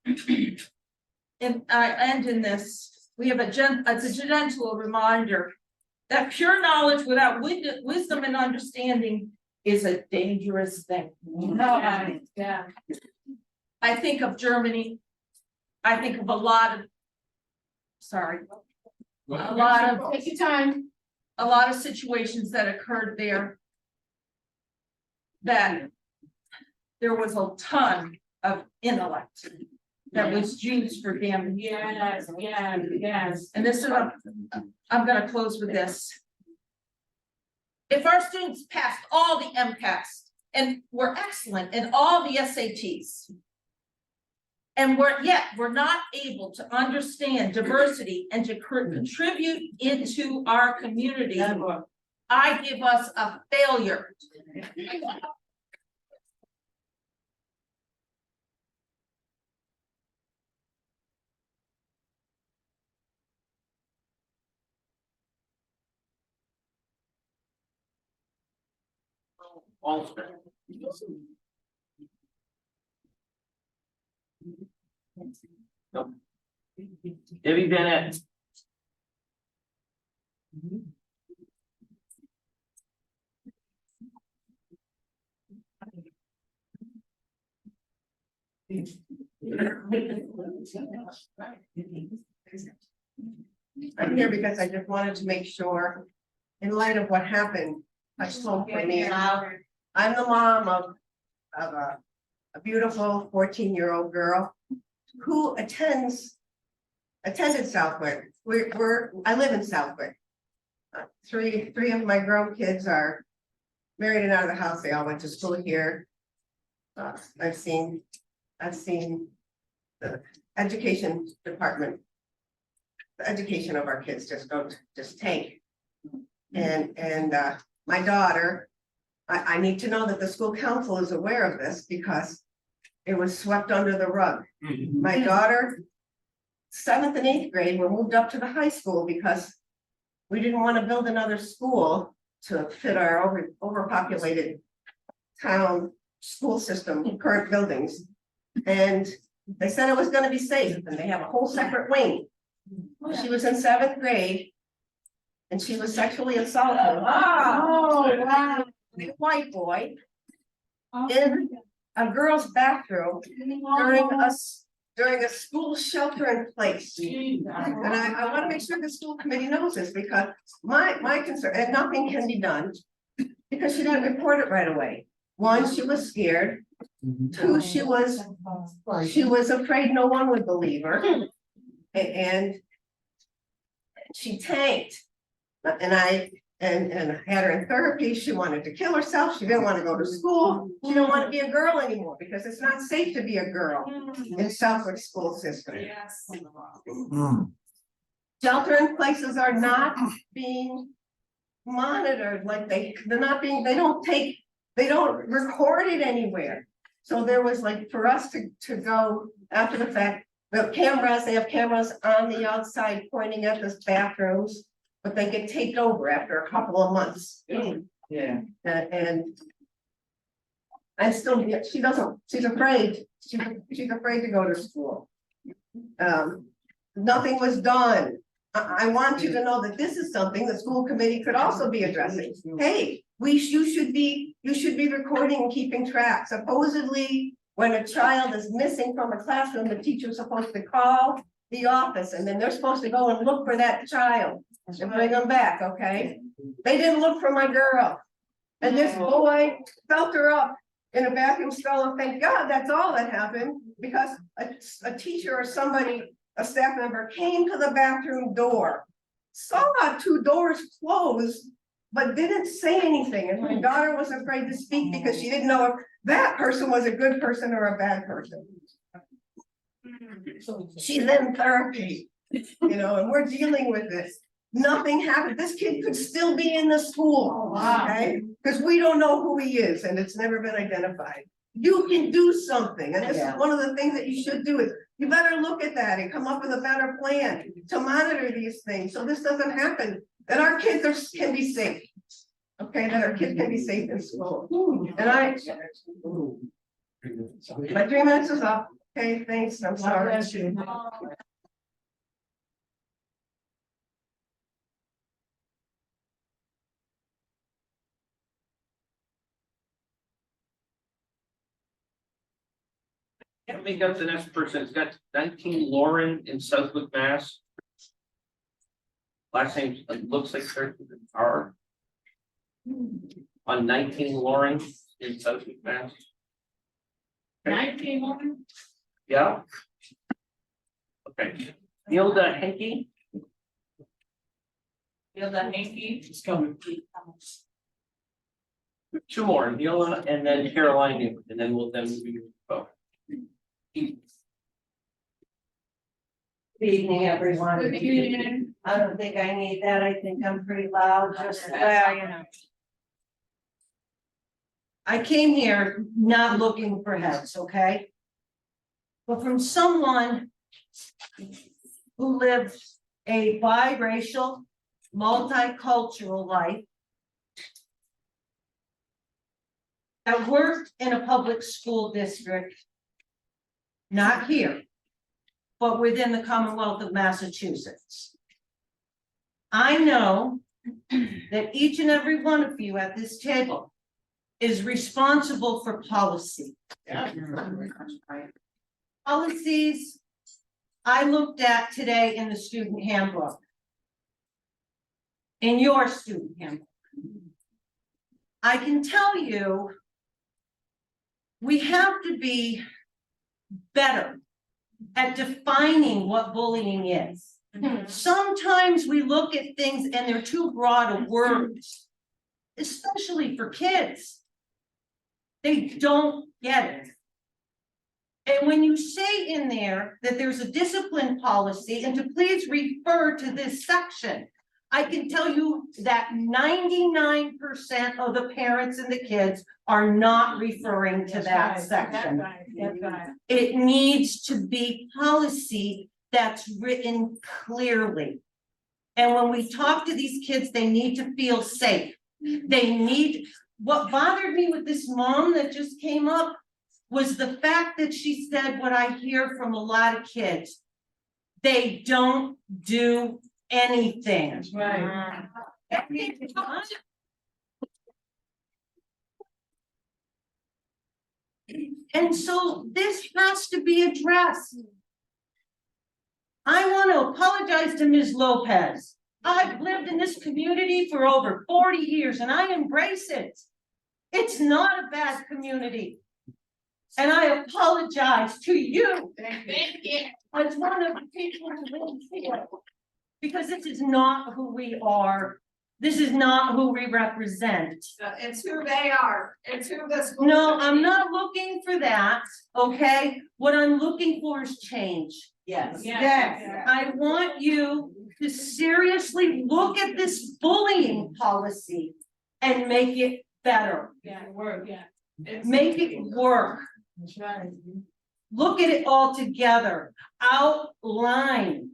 And I end in this, we have a gentle reminder that pure knowledge without wisdom and understanding is a dangerous thing. Yeah. I think of Germany. I think of a lot of Take your time. a lot of situations that occurred there. That there was a ton of intellect that was used for damage. Yes, yes. And this is, I'm gonna close with this. If our students passed all the MCAS and were excellent in all the SATs, and we're not able to understand diversity and to contribute into our community, I give us a failure. Debbie Bennett. I'm here because I just wanted to make sure, in light of what happened, I spoke for me. I'm the mom of a beautiful 14-year-old girl who attended Southwick. I live in Southwick. Three of my grown kids are married and out of the house. They all went to school here. I've seen the education department. The education of our kids just tank. And my daughter, I need to know that the school council is aware of this because it was swept under the rug. My daughter, 7th and 8th grade, were moved up to the high school because we didn't want to build another school to fit our overpopulated town school system, current buildings. And they said it was going to be safe, and they have a whole separate wing. She was in 7th grade and she was sexually assaulted. Oh, wow. By a white boy in a girl's bathroom during a school shelter in place. And I want to make sure the school committee knows this because my concern, and nothing can be done because she didn't report it right away. One, she was scared. Two, she was afraid no one would believe her. And she tanked. And I had her in therapy. She wanted to kill herself. She didn't want to go to school. She didn't want to be a girl anymore because it's not safe to be a girl in Southwick school system. Yes. Shelter in places are not being monitored like they don't record it anywhere. So there was like for us to go after the fact, they have cameras on the outside pointing at the bathrooms. But they get taped over after a couple of months. Yeah. And still, she's afraid. She's afraid to go to school. Nothing was done. I want you to know that this is something the school committee could also be addressing. Hey, you should be recording and keeping track. Supposedly, when a child is missing from a classroom, the teacher's supposed to call the office and then they're supposed to go and look for that child. And bring them back, okay? They didn't look for my girl. And this boy felt her up in a bathroom stall, and thank God that's all that happened, because a teacher or somebody, a staff member came to the bathroom door, saw 2 doors closed, but didn't say anything. And my daughter was afraid to speak because she didn't know if that person was a good person or a bad person. She's in therapy, and we're dealing with this. Nothing happened. This kid could still be in the school, okay? Because we don't know who he is and it's never been identified. You can do something. And this is one of the things that you should do is You better look at that and come up with a better plan to monitor these things, so this doesn't happen, that our kids can be safe. Okay, that our kids can be safe in school, and my 3 minutes is up, okay, thanks, I'm sorry. Can't make out the next person. It's got 19 Lauren in Southwick, Mass. Last name looks like starts with an R. On 19 Lauren in Southwick, Mass. 19 more? Yeah. Okay. Hilda Henke. Hilda Hanky. It's coming. Two more, Neola and then Caroline, and then we'll vote. Good evening, everyone. Good evening. I don't think I need that. I think I'm pretty loud, just, well, you know. I came here not looking for heads, okay? But from someone who lived a biracial, multicultural life, that worked in a public school district, not here, but within the Commonwealth of Massachusetts. I know that each and every one of you at this table is responsible for policy. Policies I looked at today in the student handbook. In your student handbook. I can tell you, we have to be better at defining what bullying is. Sometimes we look at things and they're too broad of words, especially for kids. They don't get it. And when you say in there that there's a discipline policy and to please refer to this section, I can tell you that 99% of the parents and the kids are not referring to that section. It needs to be policy that's written clearly. And when we talk to these kids, they need to feel safe. They need, what bothered me with this mom that just came up was the fact that she said what I hear from a lot of kids. They don't do anything. That's right. And so this has to be addressed. I want to apologize to Ms. Lopez. I've lived in this community for over 40 years and I embrace it. It's not a bad community. And I apologize to you. Thank you. As one of the people who live here. Because this is not who we are. This is not who we represent. It's who they are, it's who the school. No, I'm not looking for that, okay? What I'm looking for is change. Yes. Yes, I want you to seriously look at this bullying policy and make it better. Yeah, work, yeah. Make it work. That's right. Look at it all together. Outline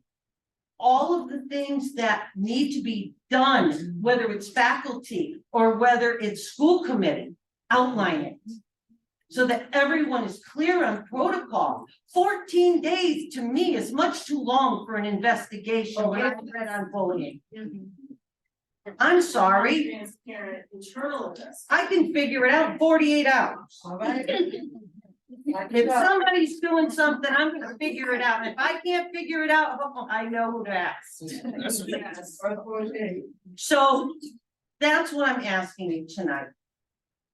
all of the things that need to be done, whether it's faculty or whether it's school committee. Outline it. So that everyone is clear on protocol. 14 days to me is much too long for an investigation when I read on bullying. I'm sorry. Transparent, internal of this. I can figure it out in 48 hours. All right. If somebody's doing something, I'm gonna figure it out. And if I can't figure it out, I know who to ask. So that's what I'm asking you tonight.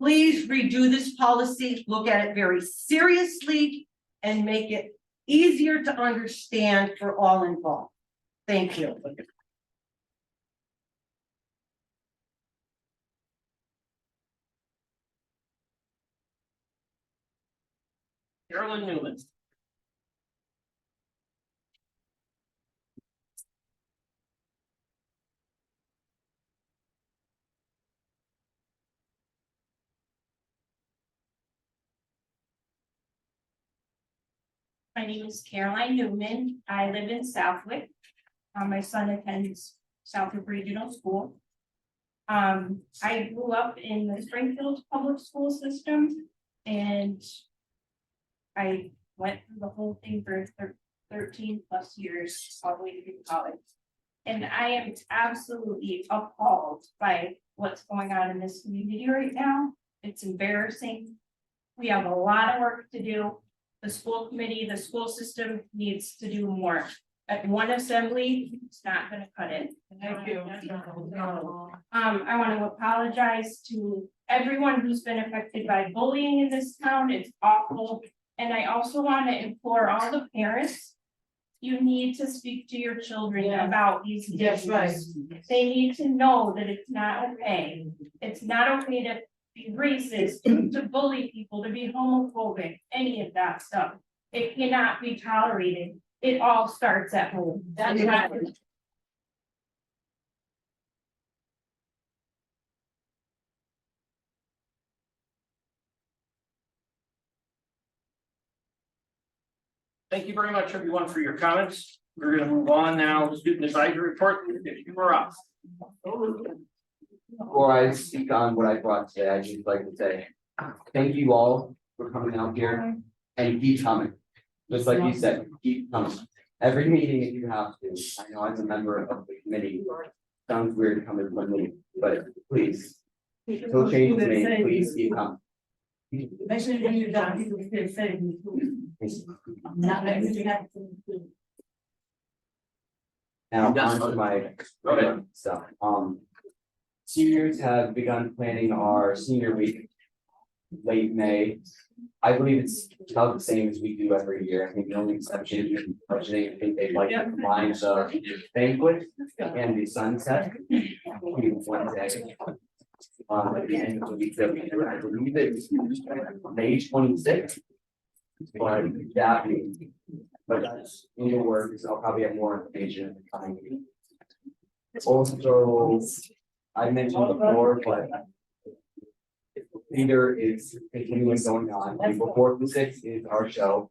Please redo this policy, look at it very seriously, and make it easier to understand for all involved. Thank you. Carolyn Newman. My name is Caroline Newman. I live in Southwick. My son attends Southwick Regional School. I grew up in the Springfield public school system and I went through the whole thing for 13 plus years, all the way through college. And I am absolutely appalled by what's going on in this community right now. It's embarrassing. We have a lot of work to do. The school committee, the school system needs to do more. At one assembly, it's not gonna cut it. I want to apologize to everyone who's been affected by bullying in this town. It's awful. And I also want to implore all the parents. You need to speak to your children about these issues. They need to know that it's not okay. It's not okay to be racist, to bully people, to be homophobic, any of that stuff. It cannot be tolerated. It all starts at home. That's right. Thank you very much, everyone, for your comments. We're gonna move on now to student advisory report. If you were up. Before I speak on what I brought today, I'd just like to say, thank you all for coming out here and keep coming. Just like you said, keep coming. Every meeting if you have to. I know as a member of the committee, sounds weird coming from me, but please. Don't change me, please keep coming. Now on to my stuff. Seniors have begun planning our senior week. Late May. I believe it's about the same as we do every year. I think the only exception is budgeting. I think they'd like to combine the banquet and the sunset. One day. At the end of the week that we do, I believe it's May 26th. But that means, but that's in the works. I'll probably have more information in the coming week. Also, I mentioned before, but theater is continuing going on. April 4th and 6th is our show.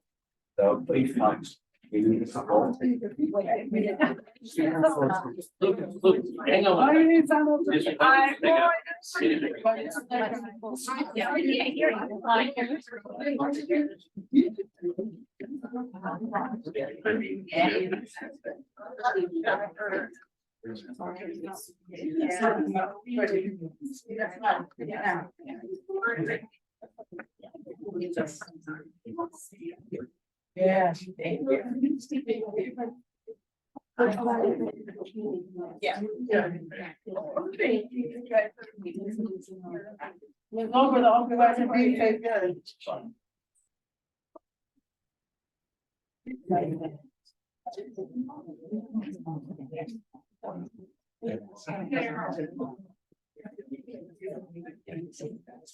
So please come. We need to support. Hang on. Yeah. We're over the supervisor brief, okay, good.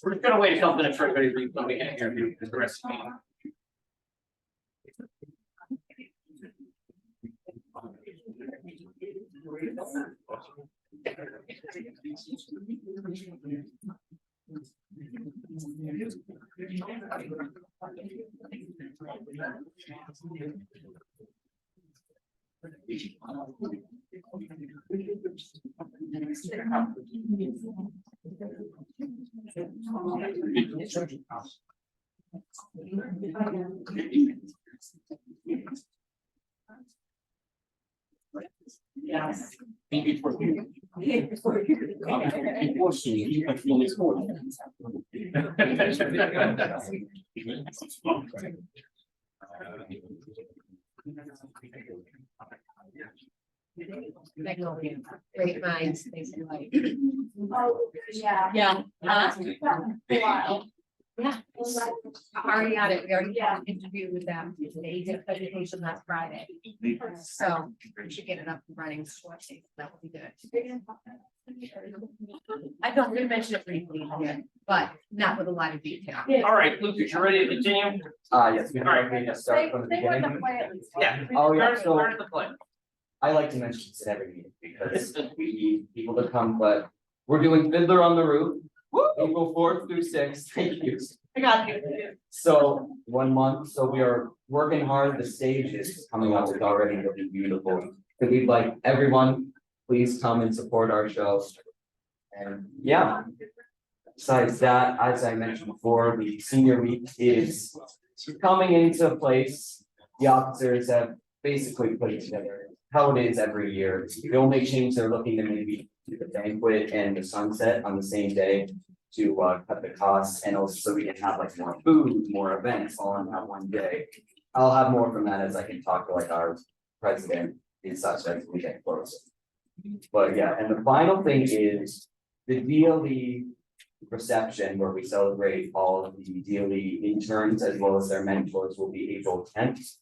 We're just gonna wait a couple minutes for everybody to leave, so we can hear the rest of the meeting. Yes. Great minds, think alike. Oh, yeah. Yeah. Yeah. Already got it, we already had an interview with them, they did presentation last Friday. So we should get it up and running, that will be good. I thought we mentioned it briefly, but not with a lot of detail. All right, Lucas, you ready to continue? Yes, we have to start from the beginning. Yeah. Oh, yeah, so Start the play. I like to mention this at every meeting because we need people to come, but we're doing Fiddler on the Roof. April 4th through 6th, thank you. I got you. So 1 month, so we are working hard. The stage is coming up. It's already looking beautiful. So we'd like everyone, please come and support our show. And yeah. Besides that, as I mentioned before, the senior week is coming into place. The officers have basically put it together how it is every year. The only change they're looking to maybe do the banquet and the sunset on the same day to cut the costs, and also so we can have like more food, more events all on that one day. I'll have more from that as I can talk to like our president and such as we get closer. But yeah, and the final thing is the DLE reception where we celebrate all of the DLE interns as well as their mentors will be April 10th.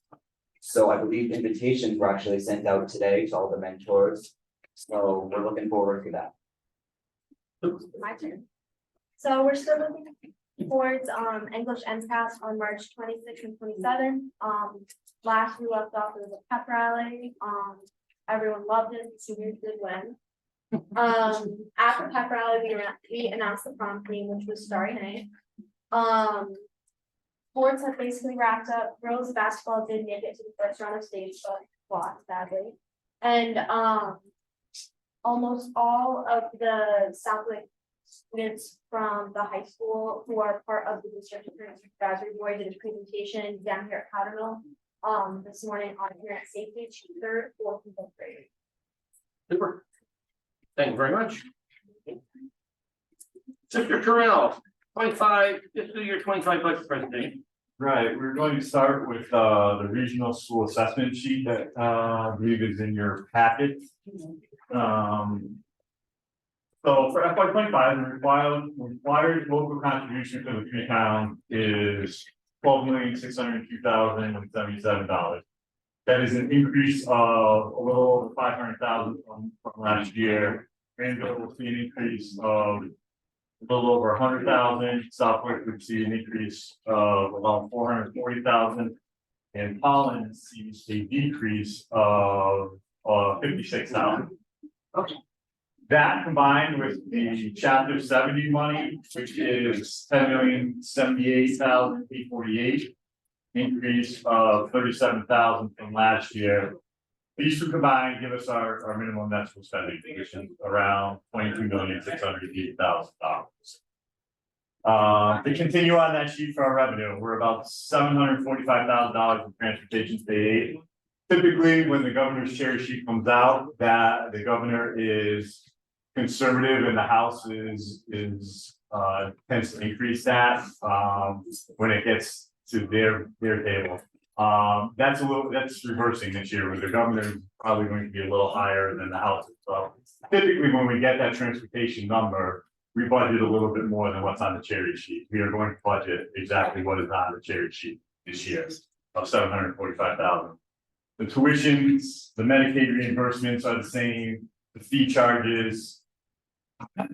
So I believe invitations were actually sent out today to all the mentors. So we're looking forward to that. My turn. So we're still looking towards English MCAS on March 26th and 27th. Last we left off with a pep rally. Everyone loved it, seniors did win. After pep rally, we announced the prom theme, which was Starry Night. Sports have basically wrapped up. Girls basketball did make it to the first round of stage, but lost sadly. And almost all of the Southwick students from the high school who are part of the district advisory board did a presentation down here at Powdermill this morning on parent safety, 3rd, 4th, and 5th grade. Super. Thank you very much. Mr. Terrell, 25, fiscal year 25 budget presentation. Right, we're going to start with the regional school assessment sheet that I believe is in your packet. So for FY 25, the required local contribution for the 3 towns is $12,602,077. That is an increase of a little over 500,000 from last year. Greenville will see an increase of a little over 100,000. Southwick would see an increase of about 440,000. And Pollen sees a decrease of 56,000. Okay. That combined with the chapter 70 money, which is $10,078,848, increase of 37,000 from last year. These two combined give us our minimum national spending, which is around $22,680,000. To continue on that sheet for our revenue, we're about $745,000 in transportation state aid. Typically, when the governor's cherry sheet comes out, that the governor is conservative and the House tends to increase that when it gets to their table. That's reversing this year, where the governor is probably going to be a little higher than the House. So typically, when we get that transportation number, we budget a little bit more than what's on the cherry sheet. We are going to budget exactly what is on the cherry sheet this year of $745,000. The tuitions, the Medicaid reimbursements are the same, the fee charges.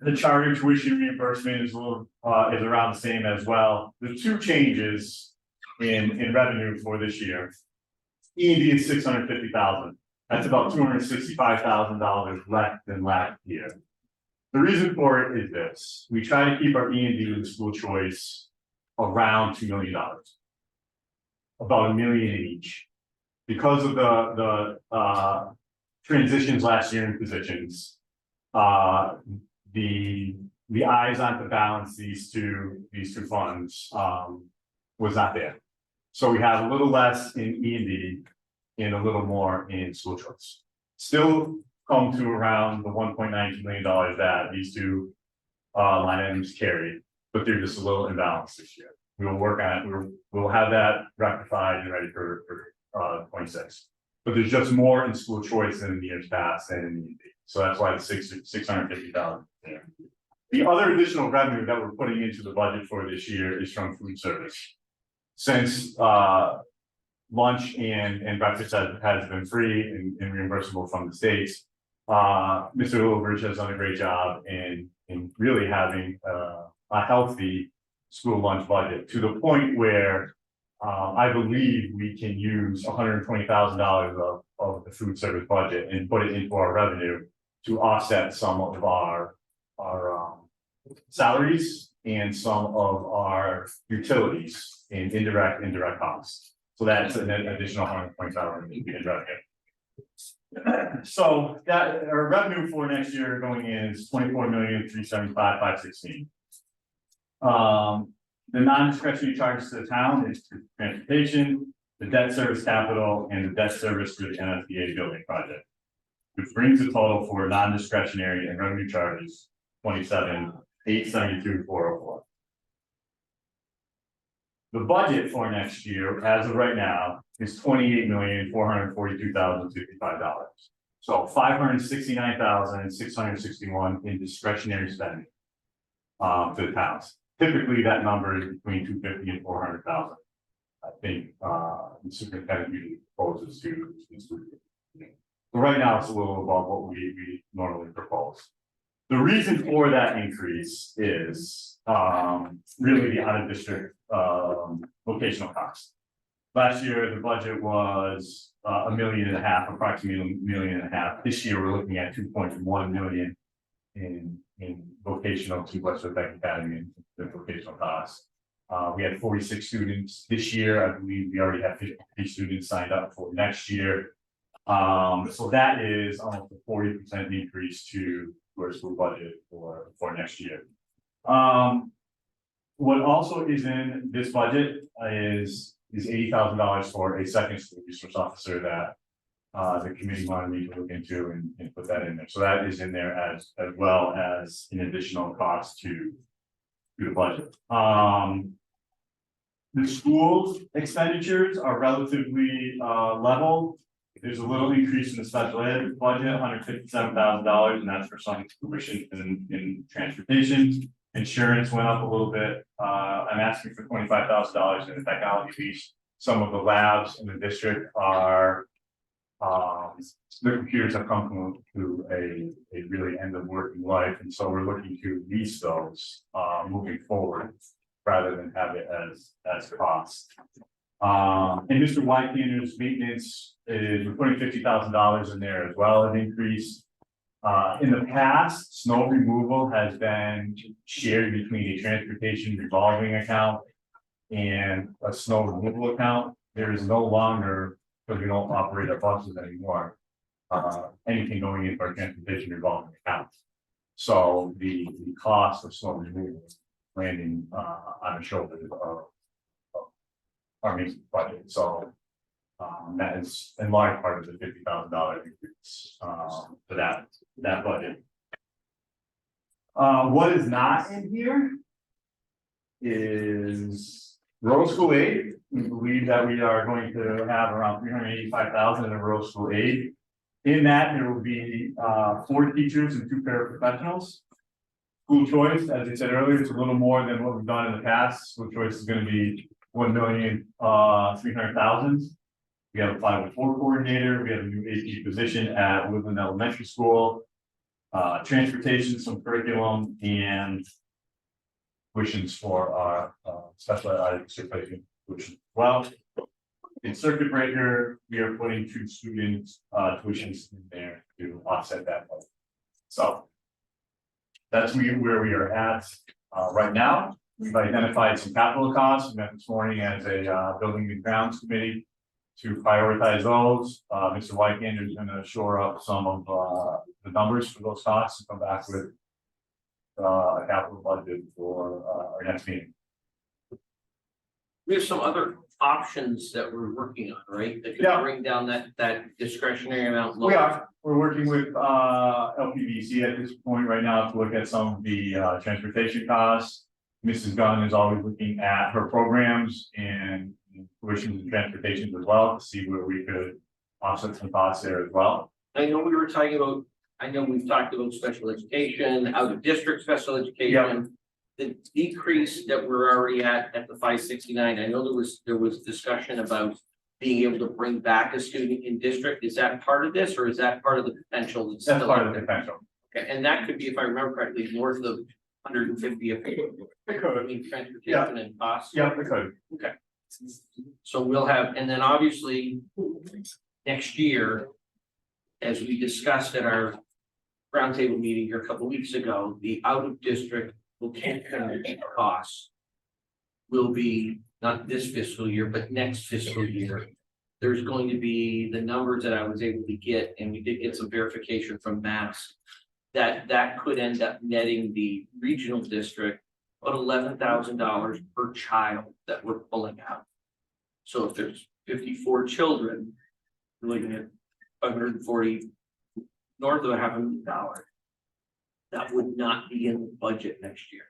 The charter tuition reimbursement is around the same as well. The two changes in revenue for this year. E&D is $650,000. That's about $265,000 less than last year. The reason for it is this: we try to keep our E&D with school choice around $2 million, about $1 million each, because of the transitions last year in positions. The eyes on to balance these two funds was not there. So we have a little less in E&D and a little more in school choice. Still come to around the $1.92 million that these two line items carry, but they're just a little imbalanced this year. We will work on it. We'll have that rectified and ready for 26. But there's just more in school choice than in the years past and in E&D. So that's why the $650,000 there. The other additional revenue that we're putting into the budget for this year is from food service. Since lunch and breakfast has been free and reimbursable from the states, Mr. Lillibridge has done a great job in really having a healthy school lunch budget, to the point where I believe we can use $120,000 of the food service budget and put it into our revenue to offset some of our salaries and some of our utilities in indirect costs. So that's an additional $120,000 we can drive in. So that our revenue for next year going in is $24,375,516. The non-discretionary charges to the town is transportation, the debt service capital, and the debt service for the NFPA building project, which brings the total for non-discretionary and revenue charges $27,872,404. The budget for next year, as of right now, is $28,442,055. So $569,661 in discretionary spending to the towns. Typically, that number is between $250,000 and $400,000. I think the superintendent usually proposes to. But right now, it's a little above what we normally propose. The reason for that increase is really the out of district vocational costs. Last year, the budget was $1.5 million, approximately $1.5 million. This year, we're looking at $2.1 million in vocational to Western Tech Academy and the vocational costs. We had 46 students this year. I believe we already have 50 students signed up for next year. So that is almost a 40% increase to our school budget for next year. What also is in this budget is $80,000 for a second school resource officer that the committee wanted me to look into and put that in there. So that is in there as well as an additional cost to the budget. The school's expenditures are relatively level. There's a little increase in the special ed budget, $157,000, and that's for some tuition and transportation. Insurance went up a little bit. I'm asking for $25,000 in the technology piece. Some of the labs in the district are the computers have come to a really end of working life, and so we're looking to lease those moving forward rather than have it as cost. And Mr. Wykander's maintenance is we're putting $50,000 in there as well, an increase. In the past, snow removal has been shared between a transportation revolving account and a snow removal account. There is no longer, because we don't operate our buses anymore, anything going into our transportation revolving account. So the cost of snow removal landing on the shoulders of our maintenance budget. So that is in large part of the $50,000 increase for that budget. What is not in here is rural school aid. We believe that we are going to have around $385,000 in rural school aid. In that, there will be 4 teachers and 2 paraprofessionals. School choice, as I said earlier, it's a little more than what we've done in the past. School choice is going to be $1,300,000. We have a 504 coordinator. We have a new AP position at Woodland Elementary School. Transportation, some curriculum, and tuitions for our special ed tuition as well. In circuit breaker, we are putting 2 students tuitions in there to offset that. So that's where we are at right now. We've identified some capital costs. We met this morning as a building and grounds committee to prioritize those. Mr. Wykander is going to shore up some of the numbers for those costs and come back with a capital budget for our next meeting. We have some other options that we're working on, right? That could bring down that discretionary amount lower. We're working with LPVC at this point right now to look at some of the transportation costs. Mrs. Gunn is always looking at her programs and tuitions and transportation as well to see where we could offset some costs there as well. I know we were talking about, I know we've talked about special education, out of district special education. Yeah. The decrease that we're already at the 569, I know there was discussion about being able to bring back a student in district. Is that part of this, or is that part of the potential? That's part of the potential. Okay, and that could be, if I remember correctly, north of 150 a year. It could. I mean, transportation and costs. Yeah, it could. Okay. So we'll have, and then obviously next year, as we discussed at our roundtable meeting here a couple of weeks ago, the out of district vocabulary costs will be not this fiscal year, but next fiscal year. There's going to be the numbers that I was able to get, and we did get some verification from Mass. That could end up netting the regional district about $11,000 per child that we're pulling out. So if there's 54 children, we're looking at 540, north of $500,000. That would not be in the budget next year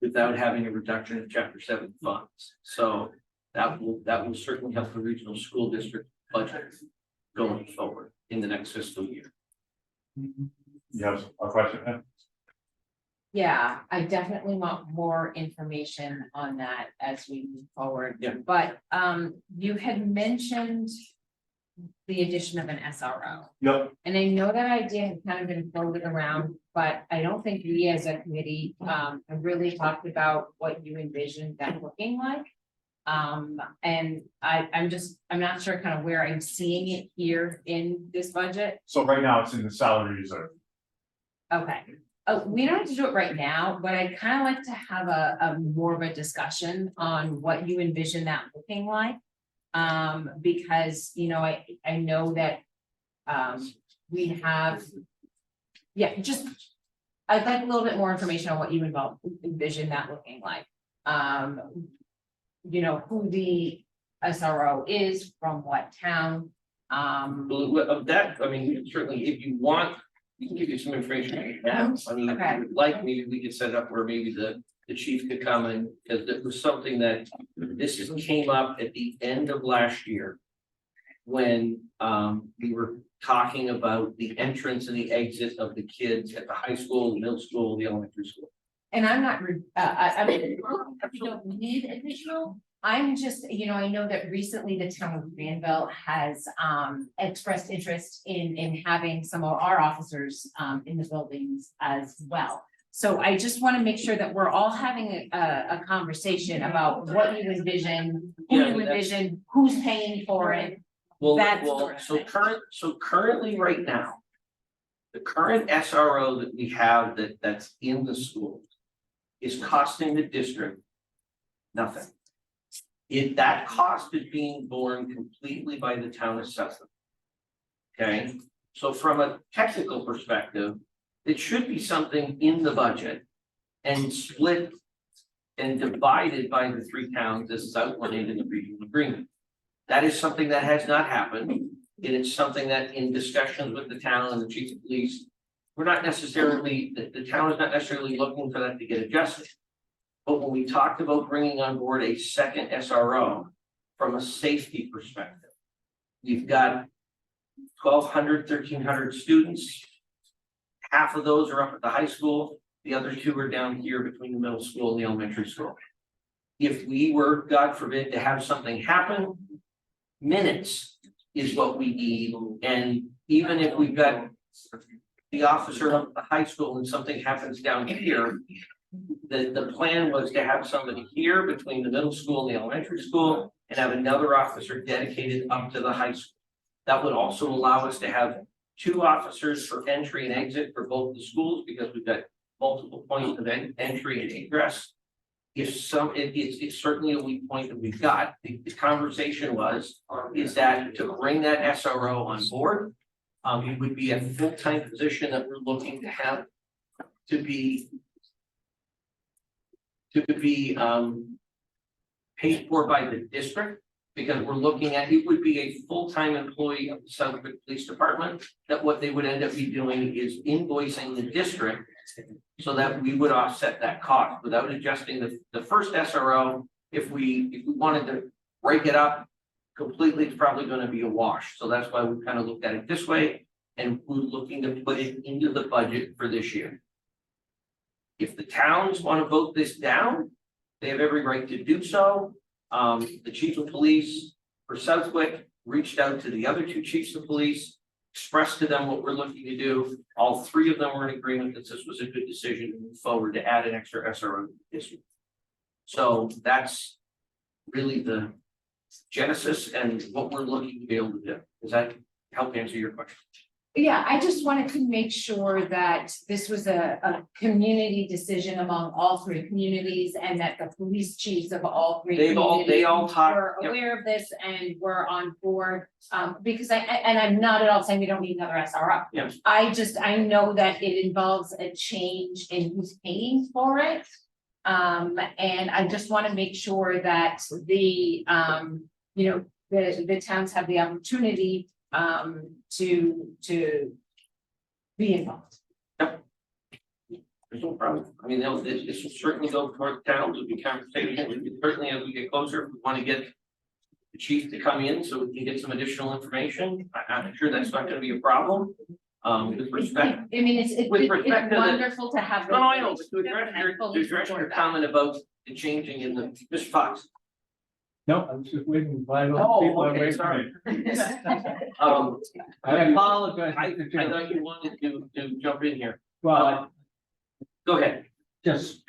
without having a reduction in Chapter 7 funds. So that will certainly help the regional school district budget going forward in the next fiscal year. You have a question? Ed? Yeah, I definitely want more information on that as we move forward. Yeah. But you had mentioned the addition of an SRO. Yep. And I know that idea has kind of been floated around, but I don't think we as a committee have really talked about what you envisioned that looking like. And I'm not sure kind of where I'm seeing it here in this budget. So right now it's in the salary reserve. Okay, we don't have to do it right now, but I'd kind of like to have a more of a discussion on what you envision that looking like. Because, you know, I know that, we have, yeah, just, I'd like a little bit more information on what you envision that looking like. You know, who the SRO is, from what town. Of that, I mean, certainly if you want, we can give you some information right now. I mean, if Okay. you would like, maybe we could set up where maybe the chief could come in, because it was something that this came up at the end of last year. When we were talking about the entrance and the exit of the kids at the high school, the middle school, the elementary school. And I'm not, I mean, you don't need additional. I'm just, you know, I know that recently the town of Granville has expressed interest in having some of our officers in the buildings as well. So I just want to make sure that we're all having a conversation about what you envision, who Yeah, you envision, who's paying for it. So currently right now. The current SRO that we have that's in the school is costing the district nothing. That cost is being borne completely by the town of Suffolk. Okay, so from a technical perspective, it should be something in the budget and split and divided by the 3 towns as is outlined in the regional agreement. That is something that has not happened. And it's something that in discussions with the town and the chief of police, we're not necessarily, the town is not necessarily looking for that to get adjusted. But when we talked about bringing on board a second SRO from a safety perspective, we've got 1,200, 1,300 students. Half of those are up at the high school. The other 2 are down here between the middle school and the elementary school. If we were, God forbid, to have something happen, minutes is what we need. And even if we've got the officer up at the high school and something happens down here, the plan was to have somebody here between the middle school and the elementary school and have another officer dedicated up to the high school. That would also allow us to have 2 officers for entry and exit for both the schools, because we've got multiple points of entry and egress. It's certainly a weak point that we've got. The conversation is that to bring that SRO on board, it would be a full-time position that we're looking to have to be paid for by the district, because we're looking at, it would be a full-time employee of the Southwick Police Department, that what they would end up be doing is invoicing the district so that we would offset that cost without adjusting the first SRO. If we wanted to break it up completely, it's probably going to be a wash. So that's why we kind of looked at it this way, and we're looking to put it into the budget for this year. If the towns want to vote this down, they have every right to do so. The chief of police for Southwick reached out to the other 2 chiefs of police, expressed to them what we're looking to do. All 3 of them were in agreement that this was a good decision to move forward to add an extra SRO this year. So that's really the genesis and what we're looking to be able to do. Does that help answer your question? Yeah, I just wanted to make sure that this was a community decision among all three communities and that the police chiefs of all three They all communities talk, were yep. aware of this and were on board. Because and I'm not at all saying we don't need another SRO. Yes. I know that it involves a change in who's paying for it. And I just want to make sure that the, the towns have the opportunity to be involved. There's no problem. I mean, this will certainly go toward the towns, it'll be conversation, we can certainly, as we get closer, we want to get the chief to come in so we can get some additional information. I'm sure that's not gonna be a problem. With respect. I mean, it's With respect to the- wonderful to have. No, I know, but to address your comment about the changing in the, Mr. Fox. No, I was just waiting. Why don't Oh, people are okay, waiting? sorry. I apologize. I thought you wanted to jump in here. Well, Go ahead. just.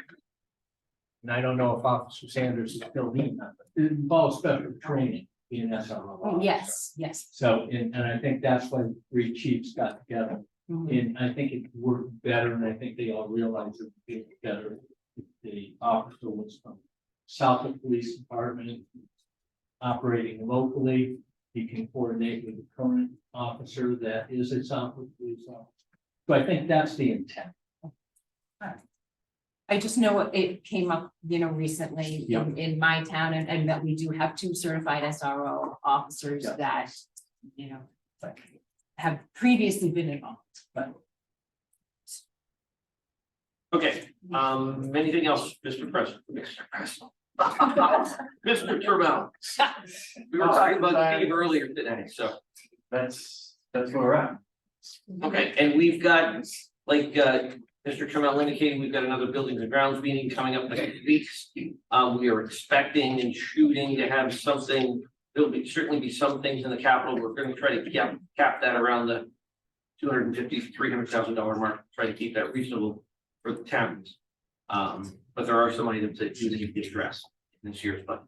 And I don't know if Officer Sanders is still in that, but it involves special training in SRO. officer. Yes. So, and I think that's when three chiefs got together, and I think it worked better, and I think they all realized it would be better if the officer was from Southwick Police Department, operating locally. He can coordinate with the current officer that is a Southwick Police officer. So I think that's the intent. I just know it came up, recently in my town and that we do have 2 certified SRO officers that, have previously been involved. Okay, anything else, Mr. President? Mr. Turmel. We were talking about Steve earlier today, so. That's where we're at. Okay, and we've got, like, Mr. Trammell indicated, we've got another buildings and grounds meeting coming up next week. We are expecting and shooting to have something, there'll certainly be some things in the capital, we're gonna try to cap that around the $250,000-300,000 mark, try to keep that reasonable for the towns. But there are some items that do need to be addressed in this year's budget.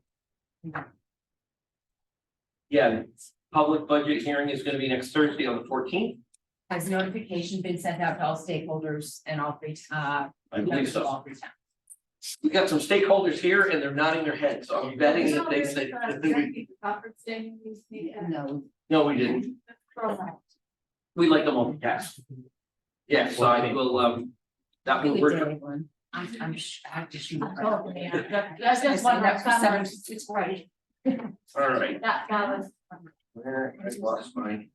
Yeah, public budget hearing is gonna be next Thursday on the 14th. Has notification been sent out to all stakeholders and all three, I believe members of so. all three towns? We got some stakeholders here and they're nodding their heads, so I'm betting that they said. No, we didn't. We like to multitask. Yeah, so I will, that will work. I'm I have to shoot. That's just one That's that's seven. it's right. All right. That was. Where I lost mine.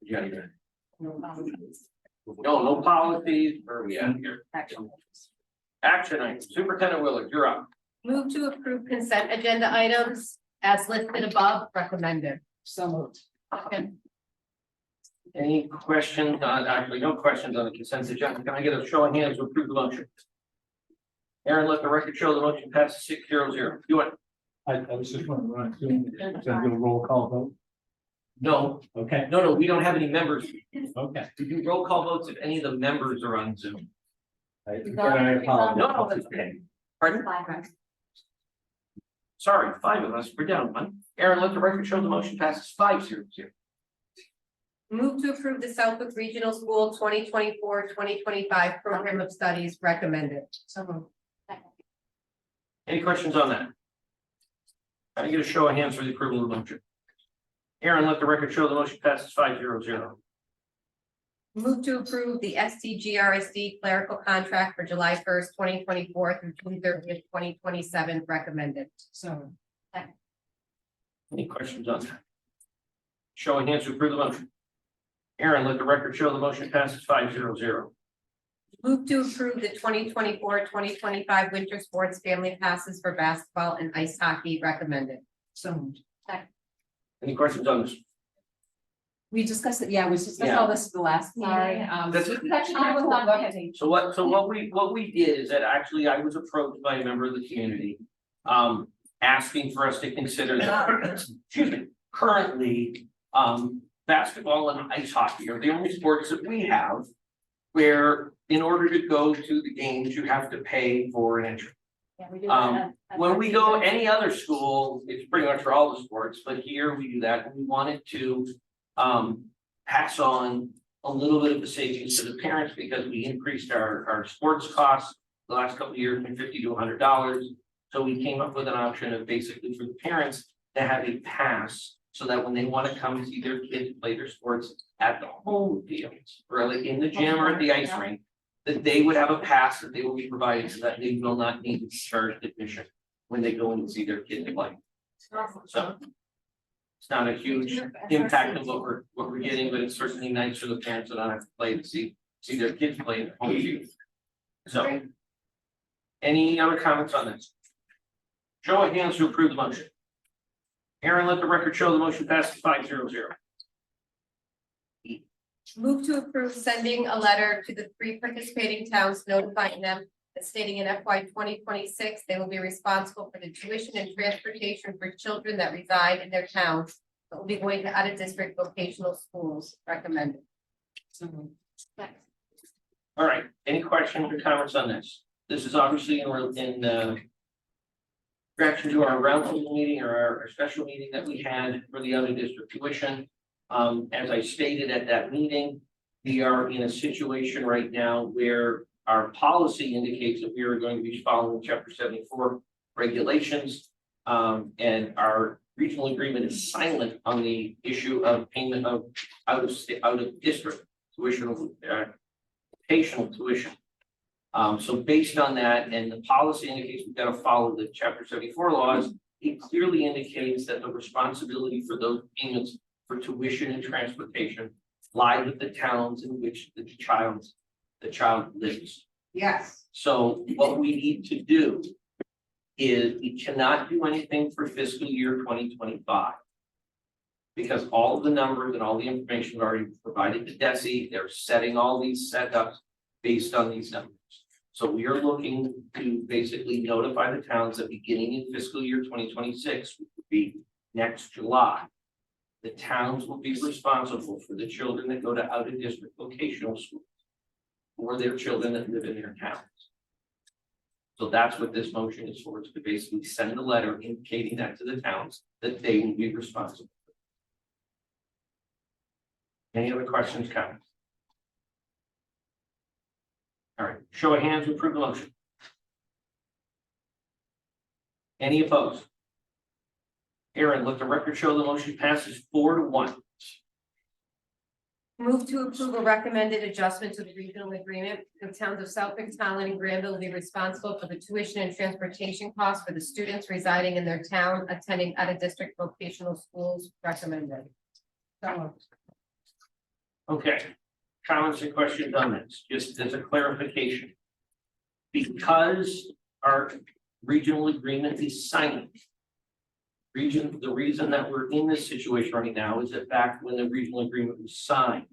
Yeah. No policies, where are we at here? Action item, Superintendent Willard, you're up. Move to approve consent agenda items as listed above, recommended. So moved. Any questions on, actually, no questions on the consent agenda, can I get a show of hands to approve the motion? Aaron, let the record show the motion passes 6-0-0, do it. I was just want to run through, so do a roll call vote. No, Okay, no, we don't have any members, okay. we do roll call votes if any of the members are on Zoom. I apologize. No, that's okay. Pardon? Sorry, 5 of us, we're down 1. Aaron, let the record show the motion passes 5-0-0. Move to approve the Southwick Regional School 2024-2025 program of studies, recommended. So moved. Any questions on that? Can I get a show of hands for the approval of the motion? Aaron, let the record show the motion passes 5-0-0. Move to approve the STGRSD clerical contract for July 1st, 2024 through June 30th, 2027, recommended. So. Any questions on that? Show of hands to approve the motion. Aaron, let the record show the motion passes 5-0-0. Move to approve the 2024-2025 winter sports family passes for basketball and ice hockey, recommended. So moved. Any questions on this? We discussed it, we discussed all this at the last meeting. That's it. Okay. So what we did is that actually I was approached by a member of the community, asking for us to consider that, excuse me, currently, basketball and ice hockey are the only sports that we have where in order to go to the games, you have to pay for an entry. When we go any other school, it's pretty much for all the sports, but here we do that, and we wanted to pass on a little bit of a savings to the parents because we increased our sports costs the last couple of years from $50 to $100. So we came up with an option of basically for the parents to have a pass so that when they want to come see their kids play their sports at the home fields or like in the gym or at the ice rink, that they would have a pass that they will be provided so that they will not need to charge admission when they go in and see their kids play. So it's not a huge impact of what we're getting, but it's certainly nice for the parents that don't have to play to see their kids play at home field. So any other comments on this? Show of hands to approve the motion. Aaron, let the record show the motion passes 5-0. Move to approve sending a letter to the 3 participating towns notifying them that stating in FY 2026, they will be responsible for the tuition and transportation for children that reside in their towns, but will be going to out-of-district vocational schools recommended. All right, any questions or comments on this? This is obviously in reaction to our roundtable meeting or our special meeting that we had for the other district tuition. As I stated at that meeting, we are in a situation right now where our policy indicates that we are going to be following Chapter 74 regulations. And our regional agreement is silent on the issue of payment of out of district tuition, vocational tuition. So based on that, and the policy indicates we've got to follow the Chapter 74 laws, it clearly indicates that the responsibility for those payments for tuition and transportation lie with the towns in which the child lives. Yes. So what we need to do is we cannot do anything for fiscal year 2025. Because all of the numbers and all the information is already provided to DESE, they're setting all these setups based on these numbers. So we are looking to basically notify the towns that beginning in fiscal year 2026, which would be next July, the towns will be responsible for the children that go to out-of-district vocational schools or their children that live in their towns. So that's what this motion is for, is to basically send a letter indicating that to the towns that they will be responsible. Any other questions, comments? All right, show of hands to approve the motion. Any opposed? Aaron, let the record show the motion passes 4-1. Move to approve a recommended adjustment to the regional agreement. The towns of Southwick, Tolland, and Granville will be responsible for the tuition and transportation costs for the students residing in their town attending out-of-district vocational schools recommended. Okay, comments and questions on this, just as a clarification. Because our regional agreement is silent. The reason that we're in this situation right now is that back when the regional agreement was signed,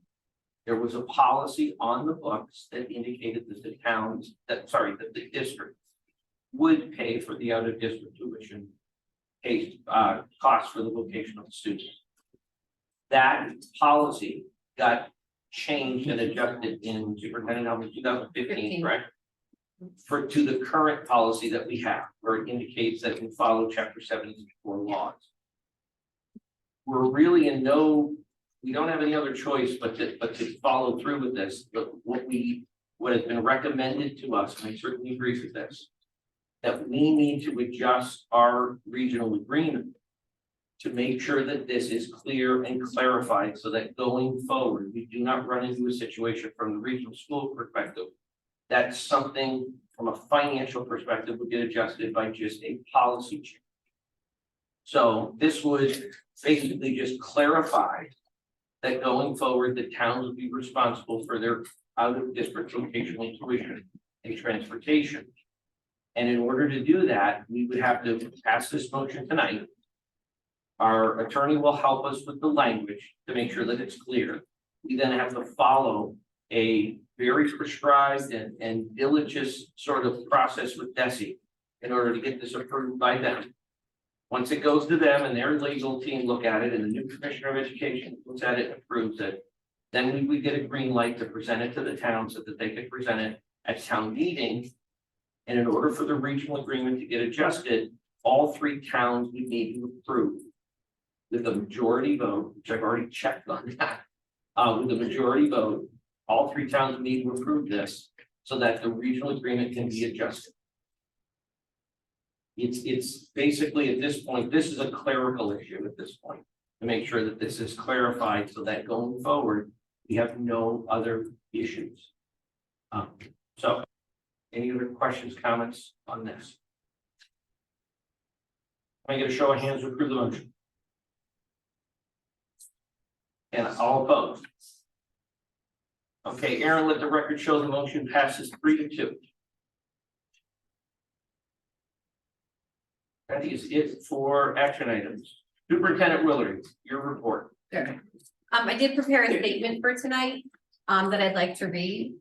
there was a policy on the books that indicated that the district would pay for the out-of-district tuition costs for the vocational students. That policy got changed and adjusted in Superintendent 2015, right? To the current policy that we have, where it indicates that we follow Chapter 74 laws. We're really we don't have any other choice but to follow through with this. But what has been recommended to us, and I certainly agree with this, that we need to adjust our regional agreement to make sure that this is clear and clarified so that going forward, we do not run into a situation from the regional school perspective. That's something from a financial perspective would get adjusted by just a policy change. So this would basically just clarify that going forward, the towns would be responsible for their out-of-district vocational tuition and transportation. And in order to do that, we would have to pass this motion tonight. Our attorney will help us with the language to make sure that it's clear. We then have to follow a very prescribed and diligent sort of process with DESE in order to get this approved by them. Once it goes to them and their legal team look at it and the new Commissioner of Education looks at it and approves it, then we would get a green light to present it to the town so that they could present it at town meeting. And in order for the regional agreement to get adjusted, all 3 towns would need to approve with a majority vote, which I've already checked on that. with a majority vote, all three towns need to approve this so that the regional agreement can be adjusted. It's basically at this point, this is a clerical issue at this point, to make sure that this is clarified so that going forward, we have no other issues. So, any other questions, comments on this? Can I get a show of hands to approve the motion? And all opposed? Okay, Aaron, let the record show the motion passes 3-2. That is it for action items. Superintendent Willard, your report. I did prepare a statement for tonight, that I'd like to read.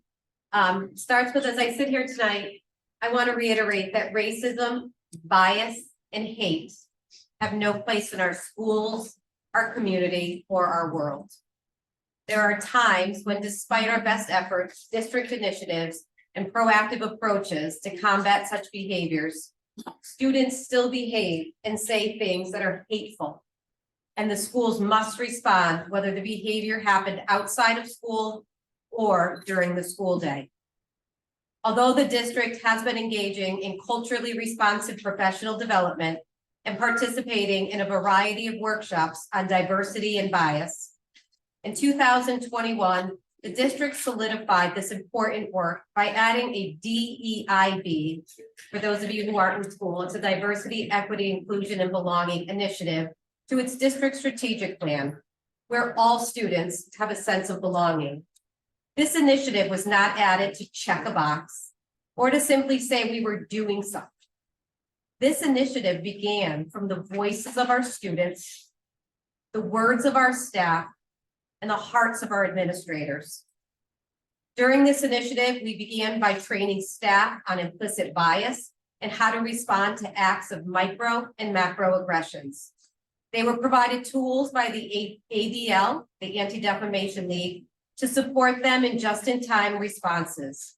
Starts with, as I sit here tonight, I want to reiterate that racism, bias, and hate have no place in our schools, our community, or our world. There are times when, despite our best efforts, district initiatives, and proactive approaches to combat such behaviors, students still behave and say things that are hateful. And the schools must respond whether the behavior happened outside of school or during the school day. Although the district has been engaging in culturally responsive professional development and participating in a variety of workshops on diversity and bias, in 2021, the district solidified this important work by adding a DEIB. For those of you who aren't in school, it's a diversity, equity, inclusion, and belonging initiative to its district strategic plan, where all students have a sense of belonging. This initiative was not added to check a box or to simply say we were doing something. This initiative began from the voices of our students, the words of our staff, and the hearts of our administrators. During this initiative, we began by training staff on implicit bias and how to respond to acts of micro and macro aggressions. They were provided tools by the ADL, the Anti-Defamation League, to support them in just-in-time responses.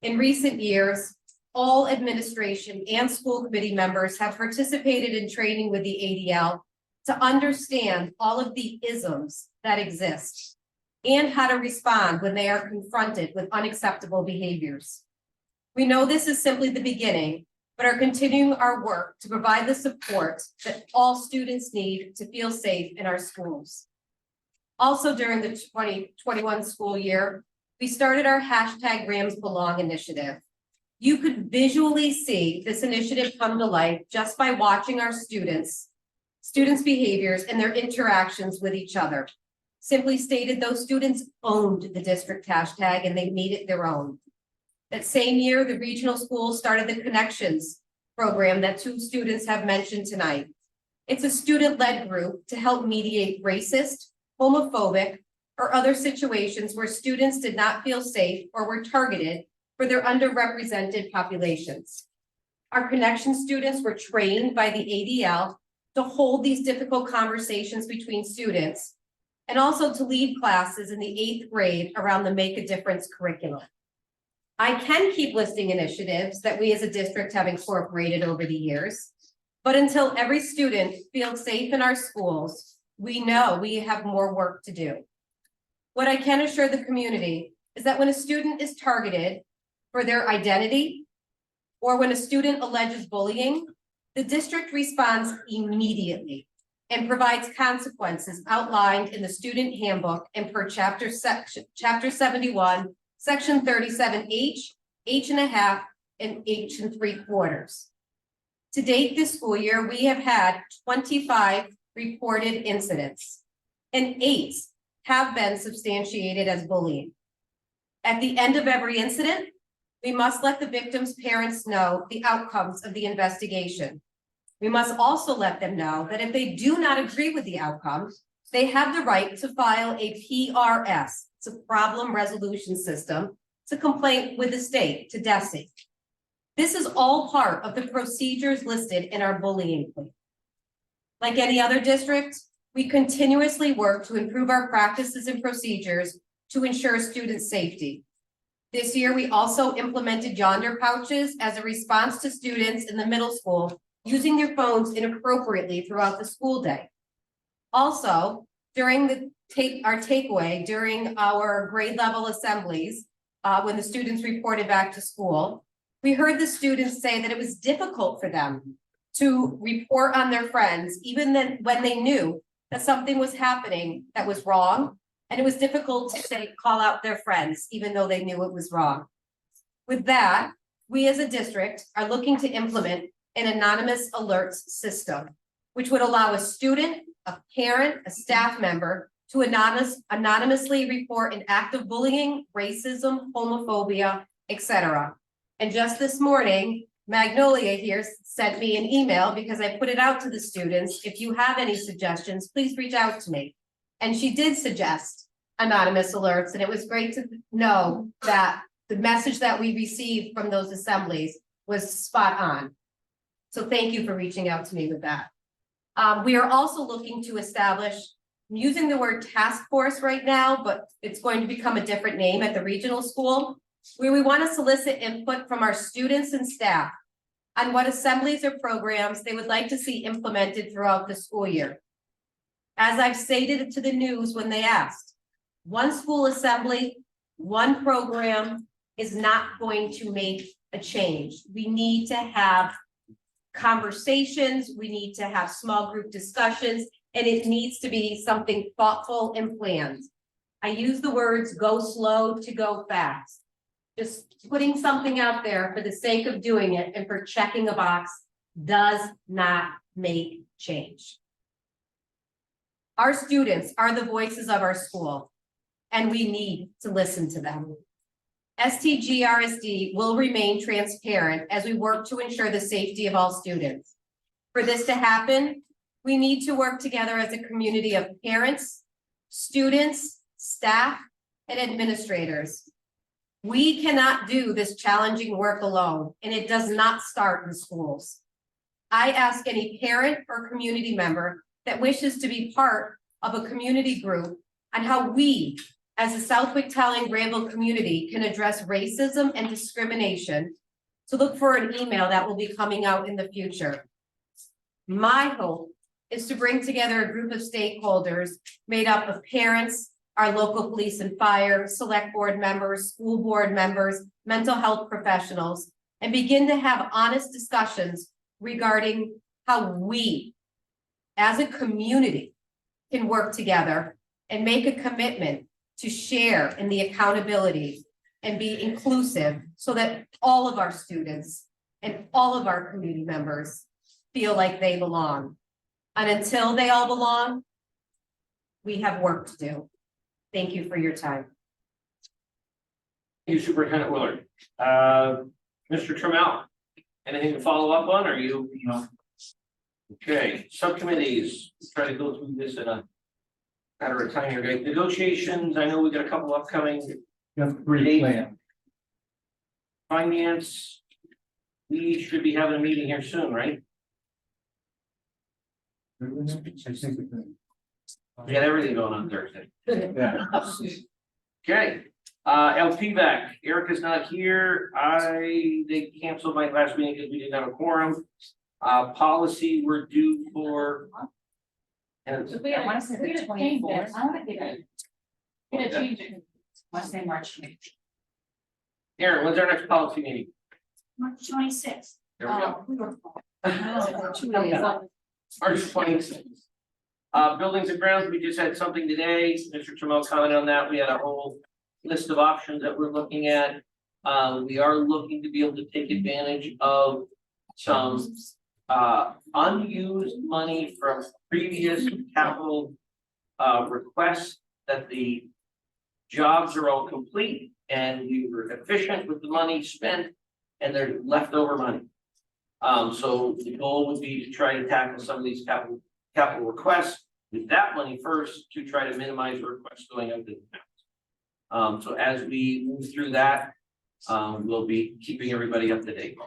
In recent years, all administration and school committee members have participated in training with the ADL to understand all of the isms that exist and how to respond when they are confronted with unacceptable behaviors. We know this is simply the beginning, but are continuing our work to provide the support that all students need to feel safe in our schools. Also during the 2021 school year, we started our #RamsBelong initiative. You could visually see this initiative come to life just by watching our students' behaviors and their interactions with each other. Simply stated, those students owned the district hashtag and they made it their own. That same year, the regional schools started the Connections program that two students have mentioned tonight. It's a student-led group to help mediate racist, homophobic, or other situations where students did not feel safe or were targeted for their underrepresented populations. Our Connection students were trained by the ADL to hold these difficult conversations between students and also to lead classes in the 8th grade around the Make a Difference curriculum. I can keep listing initiatives that we as a district have incorporated over the years, but until every student feels safe in our schools, we know we have more work to do. What I can assure the community is that when a student is targeted for their identity or when a student alleges bullying, the district responds immediately and provides consequences outlined in the student handbook and per chapter 71, section 37H, H1/2, and H3/4. To date this school year, we have had 25 reported incidents and 8 have been substantiated as bullying. At the end of every incident, we must let the victim's parents know the outcomes of the investigation. We must also let them know that if they do not agree with the outcome, they have the right to file a PRS, it's a problem resolution system, to complaint with the state, to DESE. This is all part of the procedures listed in our bullying plan. Like any other district, we continuously work to improve our practices and procedures to ensure student safety. This year, we also implemented yonder pouches as a response to students in the middle school using their phones inappropriately throughout the school day. Also, during the takeaway during our grade level assemblies, when the students reported back to school. We heard the students say that it was difficult for them to report on their friends, even then when they knew that something was happening that was wrong. And it was difficult to call out their friends, even though they knew it was wrong. With that, we as a district are looking to implement an anonymous alerts system, which would allow a student, a parent, a staff member to anonymously report an act of bullying, racism, homophobia, etc. And just this morning, Magnolia here sent me an email because I put it out to the students. If you have any suggestions, please reach out to me. And she did suggest anonymous alerts, and it was great to know that the message that we received from those assemblies was spot on. So thank you for reaching out to me with that. We are also looking to establish, I'm using the word task force right now, but it's going to become a different name at the regional school, where we want to solicit input from our students and staff on what assemblies or programs they would like to see implemented throughout the school year. As I've stated to the news when they asked, one school assembly, one program is not going to make a change. We need to have conversations, we need to have small group discussions, and it needs to be something thoughtful and planned. I use the words go slow to go fast. Just putting something out there for the sake of doing it and for checking a box does not make change. Our students are the voices of our school, and we need to listen to them. STGRSD will remain transparent as we work to ensure the safety of all students. For this to happen, we need to work together as a community of parents, students, staff, and administrators. We cannot do this challenging work alone, and it does not start in schools. I ask any parent or community member that wishes to be part of a community group on how we, as a Southwick Talling Granville community, can address racism and discrimination, to look for an email that will be coming out in the future. My hope is to bring together a group of stakeholders made up of parents, our local police and fire, select board members, school board members, mental health professionals, and begin to have honest discussions regarding how we, as a community, can work together and make a commitment to share in the accountability and be inclusive so that all of our students and all of our community members feel like they belong. And until they all belong, we have work to do. Thank you for your time. Thank you, Superintendent Willard. Mr. Trammell, anything to follow up on, or you? No. Okay, subcommittees, try to go through this in a matter of time here. Negotiations, I know we got a couple upcoming. You have three planned. Finance, we should be having a meeting here soon, right? We got everything going on Thursday. Yeah. Okay, LPVAC, Erica's not here. They canceled my last meeting because we didn't have a quorum. Policy, we're due for. And I want to say the 24th. I want to get it. Okay. I want to say March. Aaron, when's our next policy meeting? March 26th. There we go. Oh, March 26th. Buildings and grounds, we just had something today. Mr. Trammell commented on that. We had a whole list of options that we're looking at. We are looking to be able to take advantage of some unused money from previous capital requests, that the jobs are all complete and we were efficient with the money spent and there's leftover money. So the goal would be to try to tackle some of these capital requests with that money first, to try to minimize requests going out to the towns. So as we move through that, we'll be keeping everybody up to date.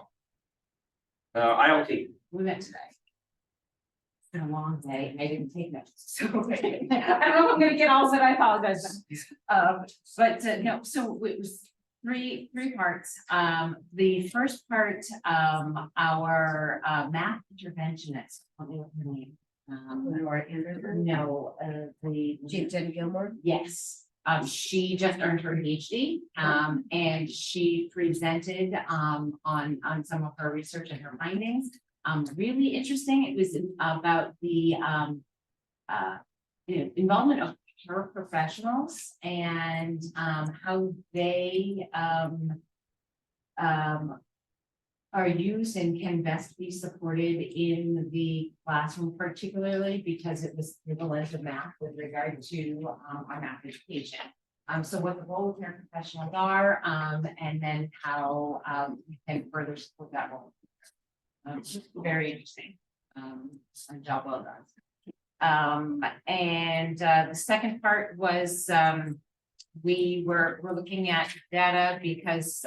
ILT. We met today. It's been a long day and I didn't take notes, so I don't know if I'm gonna get all of it, I apologize. But no, so it was three parts. The first part, our math interventionist, let me look at her name. Lenore Anderson? No, the. Jen Gilmore? Yes, she just earned her PhD, and she presented, on some of her research and her findings. Really interesting, it was about the, involvement of paraprofessionals and, how they, are used and can best be supported in the classroom, particularly because it was through the lens of math with regard to our math education. So what the role of paraprofessionals are, and then how we can further support that role. Very interesting. Job well done. And the second part was we're looking at data because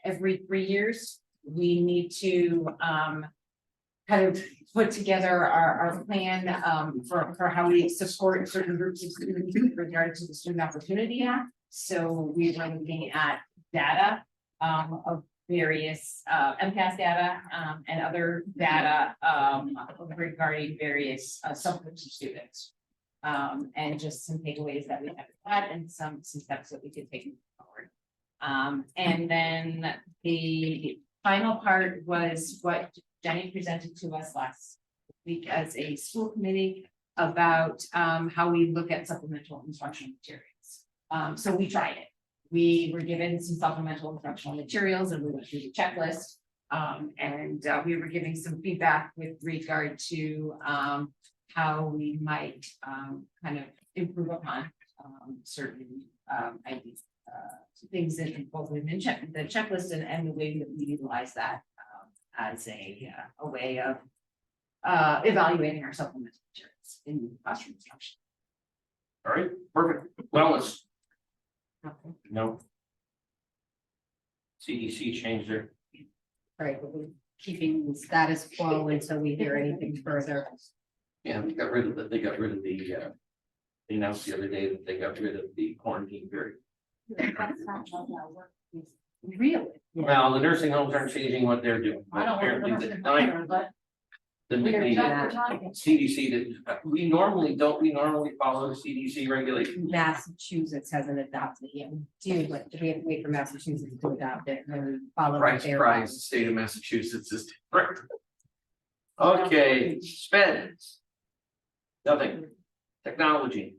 every 3 years we need to kind of put together our plan for how we support certain groups of students with regard to the Student Opportunity Act. So we were looking at data of various MCAS data and other data regarding various subgroups of students. And just some takeaways that we have had and some steps that we could take forward. And then the final part was what Jenny presented to us last week as a school committee about how we look at supplemental instructional materials. So we tried it. We were given some supplemental instructional materials and we went through the checklist. And we were giving some feedback with regard to how we might kind of improve upon certain ideas. Things in both within the checklist and the way that we utilize that as a way of evaluating our supplemental materials in classroom instruction. All right, perfect. Wellness. No. CDC changed their. Right, but we're keeping the status quo until we hear anything further. Yeah, they got rid of the, they announced the other day that they got rid of the quarantine period. Really? Well, the nursing homes aren't changing what they're doing. I don't Apparently want the- but. The CDC did, we normally follow the CDC regulations. Massachusetts hasn't adopted it yet. We do, but we have to wait for Massachusetts to adopt it and then follow Right, what they're. surprise, the state of Massachusetts is different. Okay, spend. Nothing. Technology.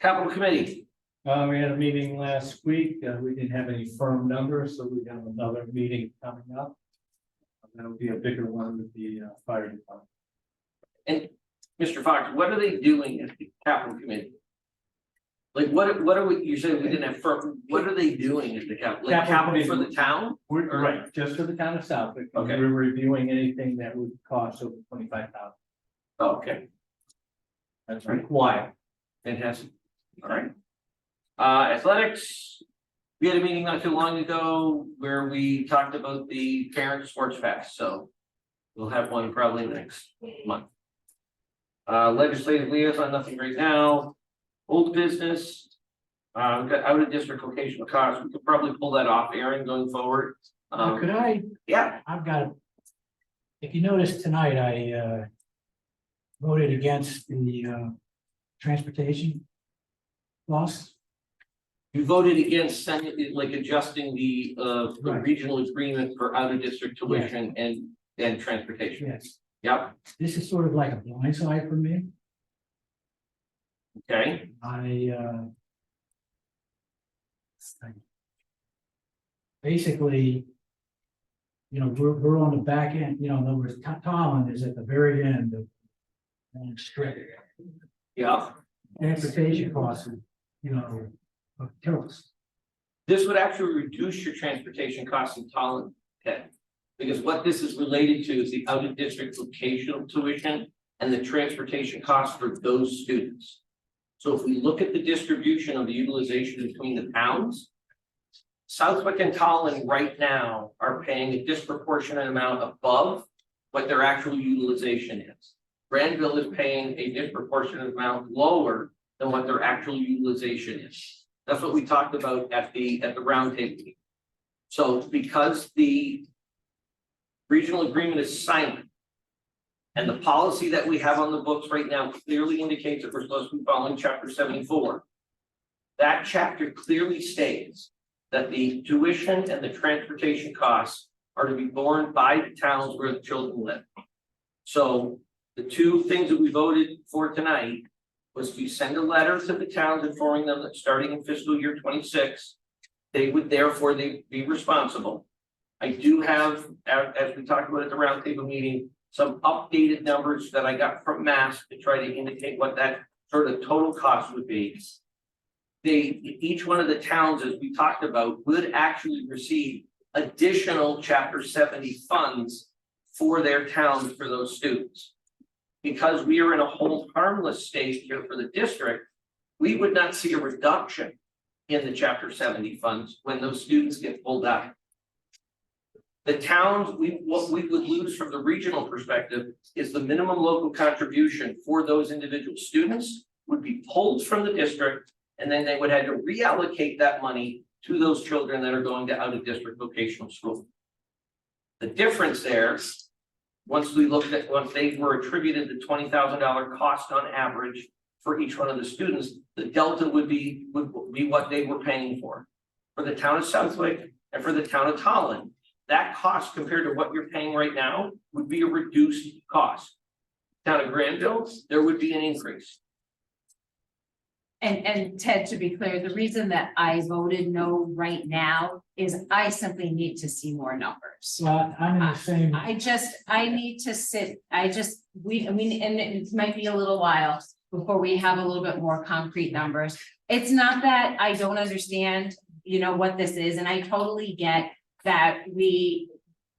Capital Committee. We had a meeting last week. We didn't have any firm numbers, so we have another meeting coming up. That'll be a bigger one with the fire department. And Mr. Fox, what are they doing at the Capital Committee? Like, what are we, you said we didn't have firm, what are they doing at the capital? Like capital for the town? Right, just for the town of Southwick. Okay. We're reviewing anything that would cost over $25,000. Okay, That's required. fantastic. All right. Athletics. We had a meeting not too long ago where we talked about the parent sports fest, so we'll have one probably next month. Legislative liaison, nothing right now. Old business. We've got out of district locational costs. We could probably pull that off, Aaron, going forward. Could I? Yeah. I've got, if you notice tonight, I voted against the transportation loss. You voted against sending, like adjusting the Right. regional agreement for out of district tuition and transportation. Yes. Yep, This is sort of like a blindside for me. okay, Basically, we're on the back end, in other words, Tallinn is at the very end of one strip. yeah. Transportation costs, kills us. This would actually reduce your transportation costs in Tallinn, Ted. Because what this is related to is the out of district vocational tuition and the transportation costs for those students. So if we look at the distribution of the utilization between the towns. Southwick and Tallinn right now are paying a disproportionate amount above what their actual utilization is. Granville is paying a disproportionate amount lower than what their actual utilization is. That's what we talked about at the roundtable meeting. So because the regional agreement is silent, And the policy that we have on the books right now clearly indicates that we're supposed to be following chapter 74. That chapter clearly states that the tuition and the transportation costs are to be borne by the towns where the children live. So the two things that we voted for tonight was to send a letter to the towns informing them that starting in fiscal year 26, they would therefore be responsible. I do have, as we talked about at the roundtable meeting, some updated numbers that I got from Mass to try to indicate what that sort of total cost would be. Each one of the towns, as we talked about, would actually receive additional chapter 70 funds for their towns for those students. Because we are in a hold harmless state here for the district, we would not see a reduction in the chapter 70 funds when those students get pulled out. The towns, what we would lose from the regional perspective is the minimum local contribution for those individual students would be pulled from the district, and then they would have to reallocate that money to those children that are going to out of district vocational school. The difference there, once they were attributed the $20,000 cost on average for each one of the students, the delta would be what they were paying for. For the town of Southwick and for the town of Tolland, that cost compared to what you're paying right now would be a reduced cost. Town of Granville, there would be an increase. And Ted, to be clear, the reason that I voted no right now is I simply need to see more numbers. Well, I'm in the same. I need to sit, and it might be a little while before we have a little bit more concrete numbers. It's not that I don't understand, what this is, and I totally get that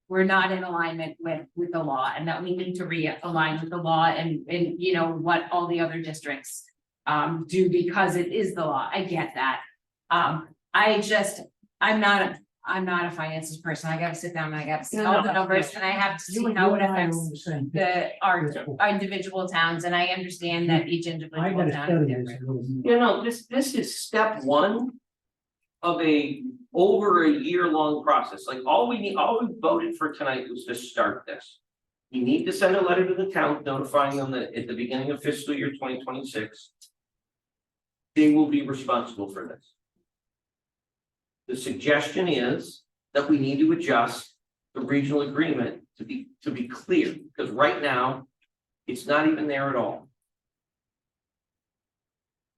we're not in alignment with the law, and that we need to realign with the law and what all the other districts do because it is the law. I get that. I'm not a finances person. I gotta sit down and I gotta see all the numbers and I have to see how it affects our individual towns, and I understand that each individual town is different. This is step one of over a year-long process. Like all we voted for tonight was to start this. We need to send a letter to the town notifying them that at the beginning of fiscal year 2026, they will be responsible for this. The suggestion is that we need to adjust the regional agreement to be clear, because right now it's not even there at all.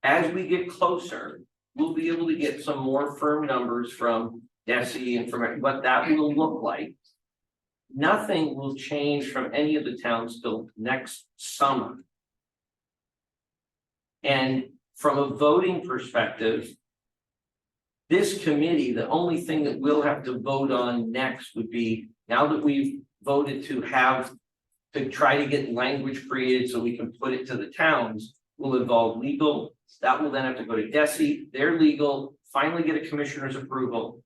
As we get closer, we'll be able to get some more firm numbers from DESE and from what that will look like. Nothing will change from any of the towns till next summer. And from a voting perspective, this committee, the only thing that we'll have to vote on next would be, now that we've voted to try to get language created so we can put it to the towns, will involve legal. That will then have to go to DESE, their legal, finally get a commissioner's approval.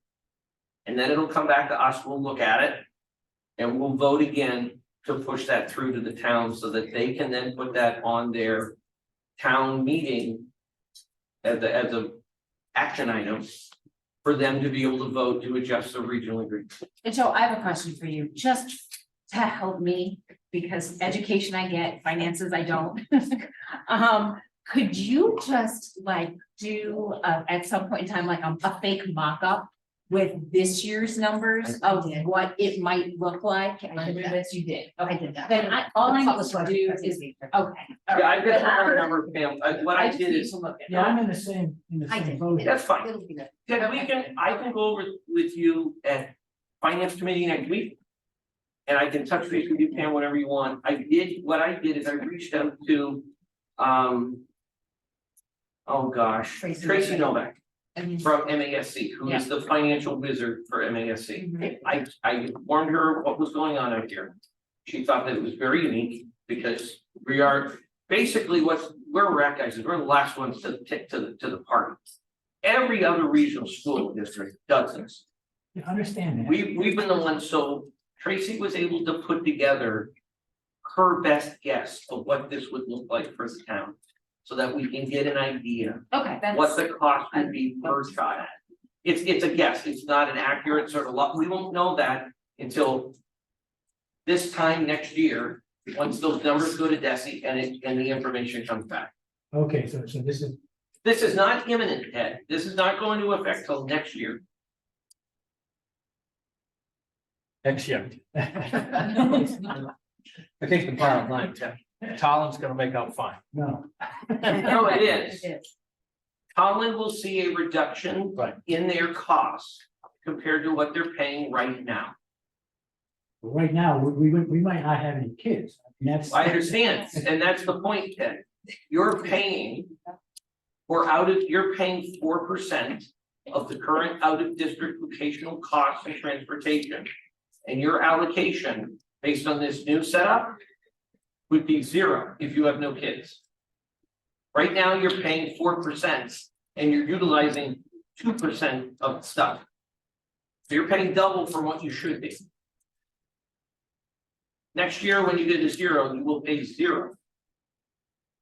And then it'll come back to us, we'll look at it. And we'll vote again to push that through to the town so that they can then put that on their town meeting as a action item for them to be able to vote to adjust the regional agreement. And so I have a question for you, just to help me, because education I get, finances I don't. Could you just do at some point in time, a fake mock-up with this year's numbers of what it might look like? Yes, you did. Okay, I did that. Then all I need to do is, okay. Yeah, I've got a number of them. What I did is. Yeah, I'm in the same boat. That's fine. Then I can go over with you at finance committee next week. And I can touch base with you, Pam, whenever you want. What I did is I reached out to, Tracy Novak from MASC, who is the financial wizard for MASC. I warned her what was going on out here. She thought that it was very unique because we are basically we're at, guys, is we're the last ones to the party. Every other regional school district does this. You understand that? We've been the ones, so Tracy was able to put together her best guess of what this would look like for the town, so that we can get an idea what the cost would be per child. It's a guess, it's not an accurate sort of lot. We won't know that until this time next year, once those numbers go to Desi and the information comes back. Okay, so this is, This is not imminent, Ed. This is not going to affect till next year. Next year. I think the bottom line, Tim, Talon's gonna make out fine. no, No, it is. Holland will see a reduction Right. in their costs compared to what they're paying right now. right now, we might not have any kids. And that's. I understand, and that's the point, Ted. You're paying you're paying 4% of the current out-of-district vocational costs and transportation. And your allocation, based on this new setup, would be 0 if you have no kids. Right now, you're paying 4% and you're utilizing 2% of the stuff. So you're paying double for what you should be. Next year, when you get to 0, you will pay 0.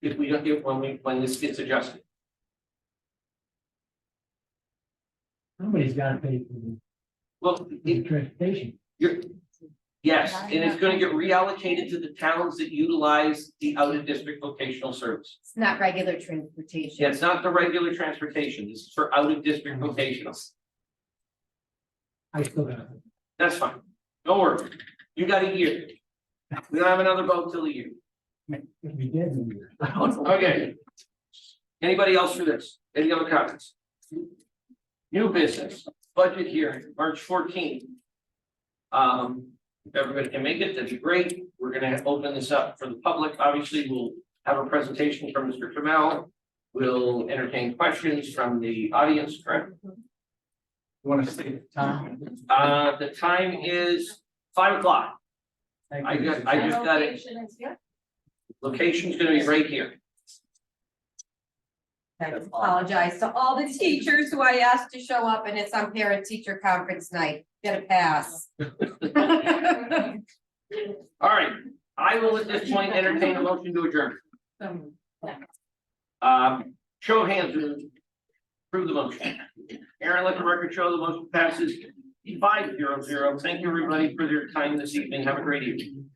If we don't get, when this gets adjusted. Somebody's gotta pay for Well, the transportation. yes, and it's gonna get reallocated to the towns that utilize the out-of-district vocational service. It's not regular transportation. Yeah, it's not the regular transportation, this is for out-of-district vocational. I still got. That's fine, don't worry, you got a year. We don't have another vote till a year. If we did, we would. Okay. Anybody else for this? Any other comments? New business, budget hearing, March 14th. If everybody can make it, that'd be great. We're gonna open this up for the public. Obviously, we'll have a presentation from Mr. Trammell. We'll entertain questions from the audience, correct? You wanna say the time? The time is 5 o'clock. I just got it. Location's gonna be right here. I apologize to all the teachers who I asked to show up, and it's on parent-teacher conference night. Get a pass. All right, I will at this point entertain a motion to adjourn. Show of hands, to approve the motion. Aaron, let the record show the motion passes 5-0-0. Thank you, everybody, for their time this evening. Have a great evening.